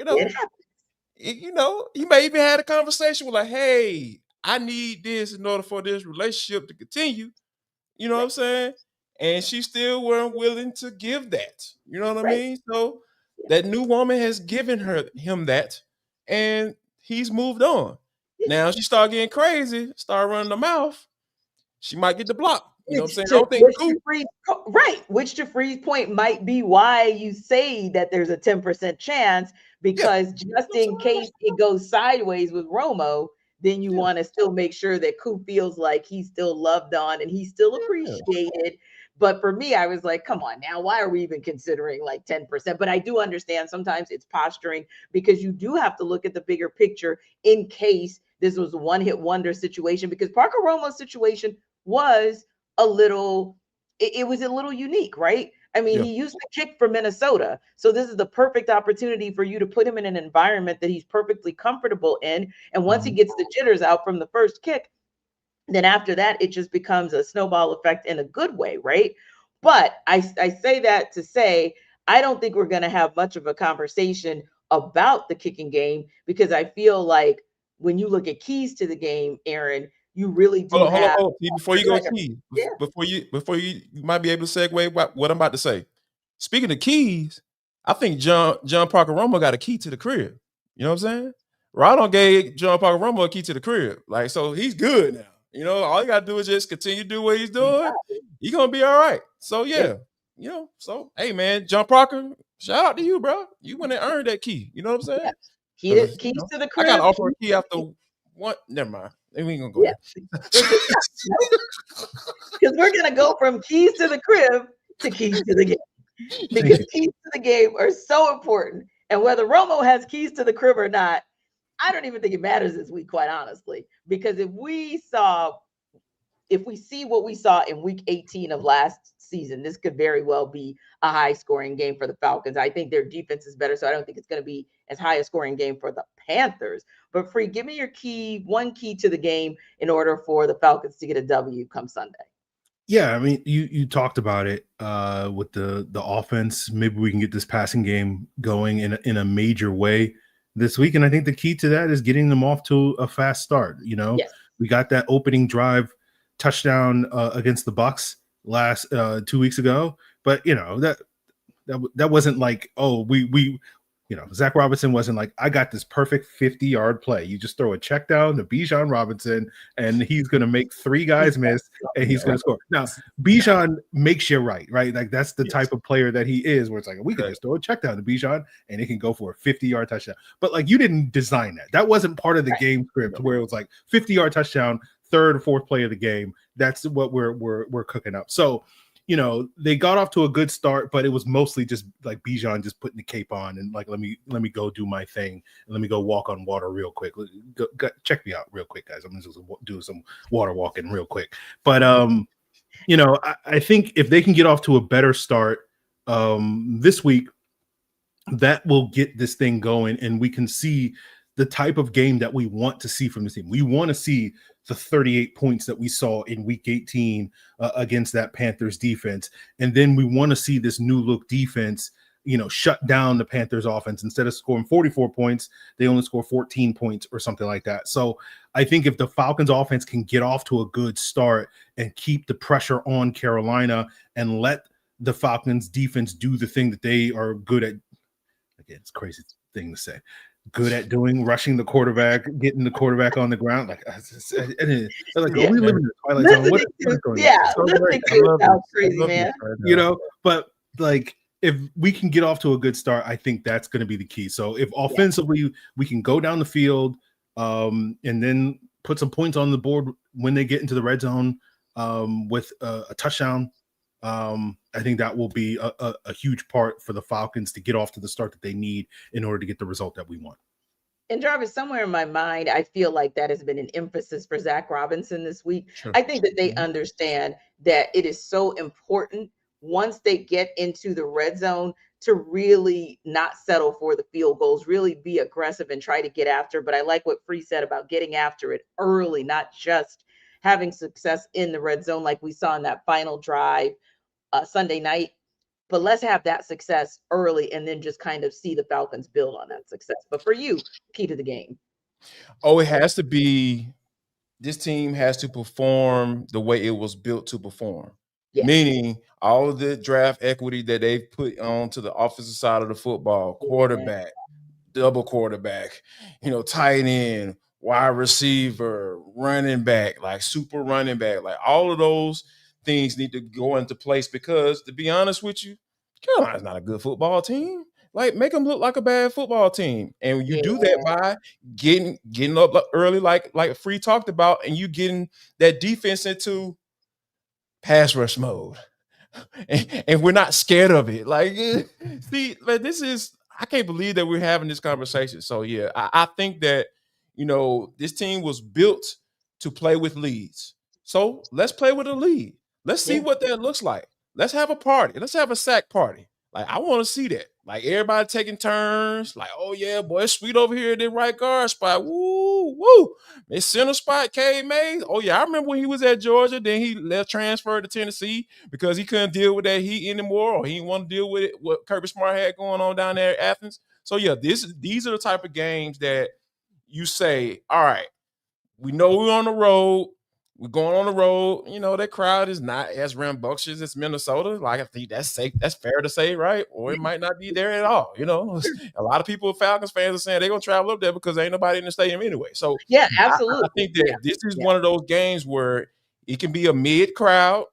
you may even had a conversation with hey, I need this in order for this relationship to continue. You know what I'm saying? And she still weren't willing to give that. You know what I mean? So that new woman has given him that, and he's moved on. Now she start getting crazy, start running the mouth. She might get the block. You know what I'm saying? Which to Free's point might be why you say that there's a 10% chance, because just in case it goes sideways with Romo, then you want to still make sure that Koo feels like he's still loved on and he's still appreciated. But for me, I was like, come on now, why are we even considering 10%? But I do understand sometimes it's posturing, because you do have to look at the bigger picture in case this was a one-hit wonder situation, because Parker Romo's situation was a little unique, right? I mean, he used to kick for Minnesota. So this is the perfect opportunity for you to put him in an environment that he's perfectly comfortable in. And once he gets the jitters out from the first kick, then after that, it just becomes a snowball effect in a good way, right? But I say that to say, I don't think we're going to have much of a conversation about the kicking game, because I feel like when you look at keys to the game, Aaron, you really do hold on. Before you go keys, before you might be able to segue what I'm about to say. Speaking of keys, I think John Parker Romo got a key to the crib. You know what I'm saying? Rodon gave John Parker Romo a key to the crib. So he's good now. All you gotta do is just continue to do what he's doing. He's gonna be all right. So so hey man, John Parker, shout out to you, bro. You went and earned that key. You know what I'm saying? Keys to the crib. I gotta offer a key after one. Never mind. We ain't gonna go there. Because we're gonna go from keys to the crib to keys to the game, because keys to the game are so important. And whether Romo has keys to the crib or not, I don't even think it matters this week, quite honestly. Because if we saw if we see what we saw in week 18 of last season, this could very well be a high scoring game for the Falcons. I think their defense is better, so I don't think it's going to be as high a scoring game for the Panthers. But Free, give me your one key to the game in order for the Falcons to get a W come Sunday. Yeah, I mean, you talked about it with the offense. Maybe we can get this passing game going in a major way this week. And I think the key to that is getting them off to a fast start. Yes. We got that opening drive touchdown against the Bucs last 2 weeks ago, but that wasn't like, oh, we Zach Robinson wasn't like, I got this perfect 50-yard play. You just throw a check down to Bijan Robinson and he's going to make 3 guys miss and he's going to score. Now, Bijan makes you right? Like that's the type of player that he is, where it's like, we can just throw a check down to Bijan and it can go for a 50-yard touchdown. But like, you didn't design that. That wasn't part of the game script where it was like 50-yard touchdown, 3rd or 4th play of the game. That's what we're cooking up. So, they got off to a good start, but it was mostly just like Bijan just putting the cape on and like, let me go do my thing. Let me go walk on water real quick. Check me out real quick, guys. I'm just do some water walking real quick. But I think if they can get off to a better start this week, that will get this thing going, and we can see the type of game that we want to see from this team. We want to see the 38 points that we saw in week 18 against that Panthers defense. And then we want to see this new look defense, shut down the Panthers offense. Instead of scoring 44 points, they only score 14 points or something like that. So I think if the Falcons offense can get off to a good start and keep the pressure on Carolina and let the Falcons defense do the thing that they are good at. Again, it's a crazy thing to say. Good at doing, rushing the quarterback, getting the quarterback on the ground. Like, we live in the twilight zone. What is going on? Listening to it sounds crazy, man. But like, if we can get off to a good start, I think that's going to be the key. So if offensively we can go down the field and then put some points on the board when they get into the red zone with a touchdown, I think that will be a huge part for the Falcons to get off to the start that they need in order to get the result that we want. And Jarvis, somewhere in my mind, I feel like that has been an emphasis for Zach Robinson this week. Sure. I think that they understand that it is so important once they get into the red zone to really not settle for the field goals, really be aggressive and try to get after. But I like what Free said about getting after it early, not just having success in the red zone like we saw in that final drive Sunday night, but let's have that success early and then just kind of see the Falcons build on that success. But for you, key to the game. Oh, it has to be, this team has to perform the way it was built to perform. Yes. Meaning all of the draft equity that they've put onto the offensive side of the football, quarterback, double quarterback, tight end, wide receiver, running back, like super running back, like all of those things need to go into place, because to be honest with you, Carolina's not a good football team. Like, make them look like a bad football team. And you do that by getting up early, like Free talked about, and you getting that defense into pass rush mode. And we're not scared of it. Like, see, like, I can't believe that we're having this conversation. So yeah, I think that, this team was built to play with leads. So let's play with a lead. Let's see what that looks like. Let's have a party. Let's have a sack party. Like, I want to see that. Like, everybody taking turns. Like, oh, yeah, boy, it's sweet over here at the right guard spot. Woo, woo. It's center spot, K. Mays. Oh, yeah, I remember when he was at Georgia. Then he left, transferred to Tennessee because he couldn't deal with that heat anymore, or he didn't want to deal with it, what Kirby Smart had going on down there at Athens. So, yeah, these are the type of games that you say, all right, we know we're on the road. We're going on the road. That crowd is not as rambunctious as Minnesota. Like, I think that's safe. That's fair to say, right? Or it might not be there at all. A lot of people, Falcons fans, are saying they're going to travel up there because there ain't nobody in the stadium anyway. So, yeah, absolutely. I think that this is one of those games where it can be a mid crowd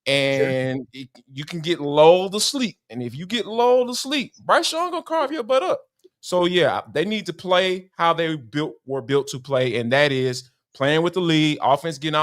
and you can get lulled to sleep. And if you get lulled to sleep, Bryce Young going to carve your butt up. So, yeah, they need to play how they were built to play, and that is playing with the lead, offense getting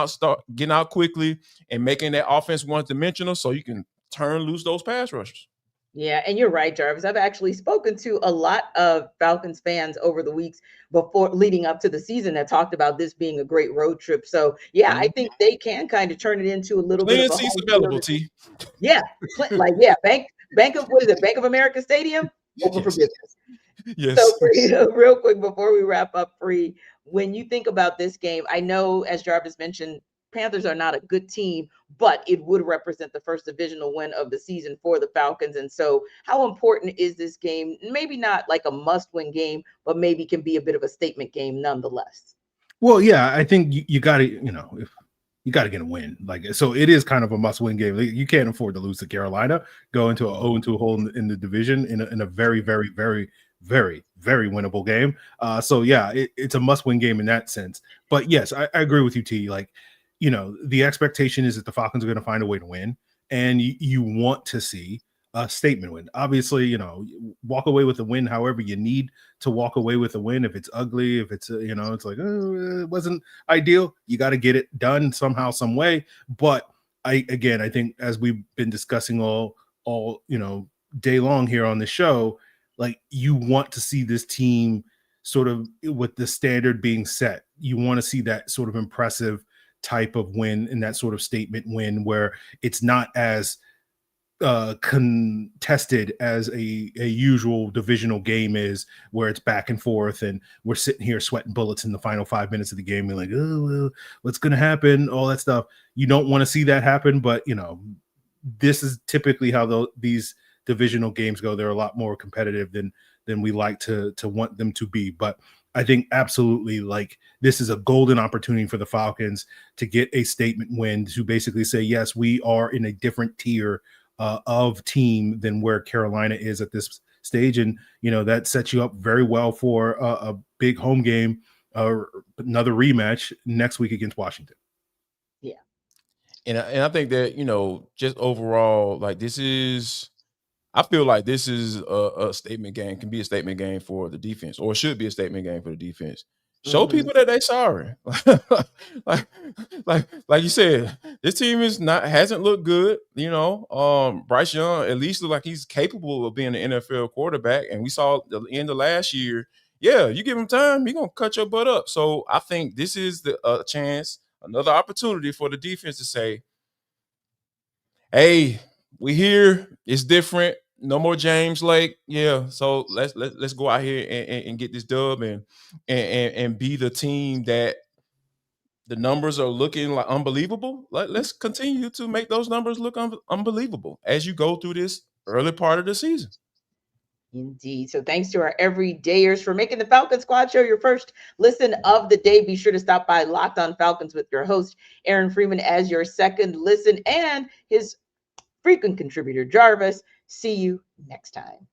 out quickly, and making that offense one-dimensional so you can turn loose those pass rushers. Yeah, and you're right, Jarvis. I've actually spoken to a lot of Falcons fans over the weeks before leading up to the season that talked about this being a great road trip. So yeah, I think they can kind of turn it into a little bit of Cleaning a seats home available, field. T. Yeah, like yeah, Bank of what is it? Bank of America Stadium open for Yes. business. Yes. So real quick before we wrap up, Free, when you think about this game, I know as Jarvis mentioned, Panthers are not a good team, but it would represent the first divisional win of the season for the Falcons. And so how important is this game? Maybe not like a must-win game, but maybe can be a bit of a statement game nonetheless. Well, yeah, I think you got to, if you got to get a win. Like, so it is kind of a must-win game. You can't afford to lose to Carolina, go into a 0-2 hole in the division in a very, very, very, very, very winnable game. So yeah, it's a must-win game in that sense. But yes, I agree with you, T. Like, the expectation is that the Falcons are going to find a way to win, and you want to see a statement win. Obviously, walk away with a win however you need to walk away with a win. If it's ugly, if it's it's like, oh, it wasn't ideal, you got to get it done somehow, some way. But I think as we've been discussing all day long here on the show, like, you want to see this team sort of with the standard being set. You want to see that sort of impressive type of win and that sort of statement win where it's not as contested as a usual divisional game is, where it's back and forth and we're sitting here sweating bullets in the final 5 minutes of the game and like, oh, well, what's going to happen, all that stuff. You don't want to see that happen, but this is typically how these divisional games go. They're a lot more competitive than we like to want them to be. But I think absolutely, like, this is a golden opportunity for the Falcons to get a statement win, to basically say, yes, we are in a different tier of team than where Carolina is at this stage. And, that sets you up very well for a big home game, another rematch next week against Washington. Yeah. And I think that, just overall, like, I feel like this is a statement game, can be a statement game for the defense, or should be a statement game for the defense. Show people that they sorry. like you said, this team hasn't looked good. Bryce Young at least look like he's capable of being an NFL quarterback. And we saw the end of last year. Yeah, you give him time, he's gonna cut your butt up. So I think this is a chance, another opportunity for the defense to say, hey, we here. It's different. No more James Lake. Yeah. So let's go out here and get this dub and be the team that the numbers are looking like unbelievable. Let's continue to make those numbers look unbelievable as you go through this early part of the season. Indeed. So thanks to our everydayers for making the Falcon Squad Show your first listen of the day. Be sure to stop by Locked On Falcons with your host, Aaron Freeman, as your second listen, and his frequent contributor, Jarvis. See you next time.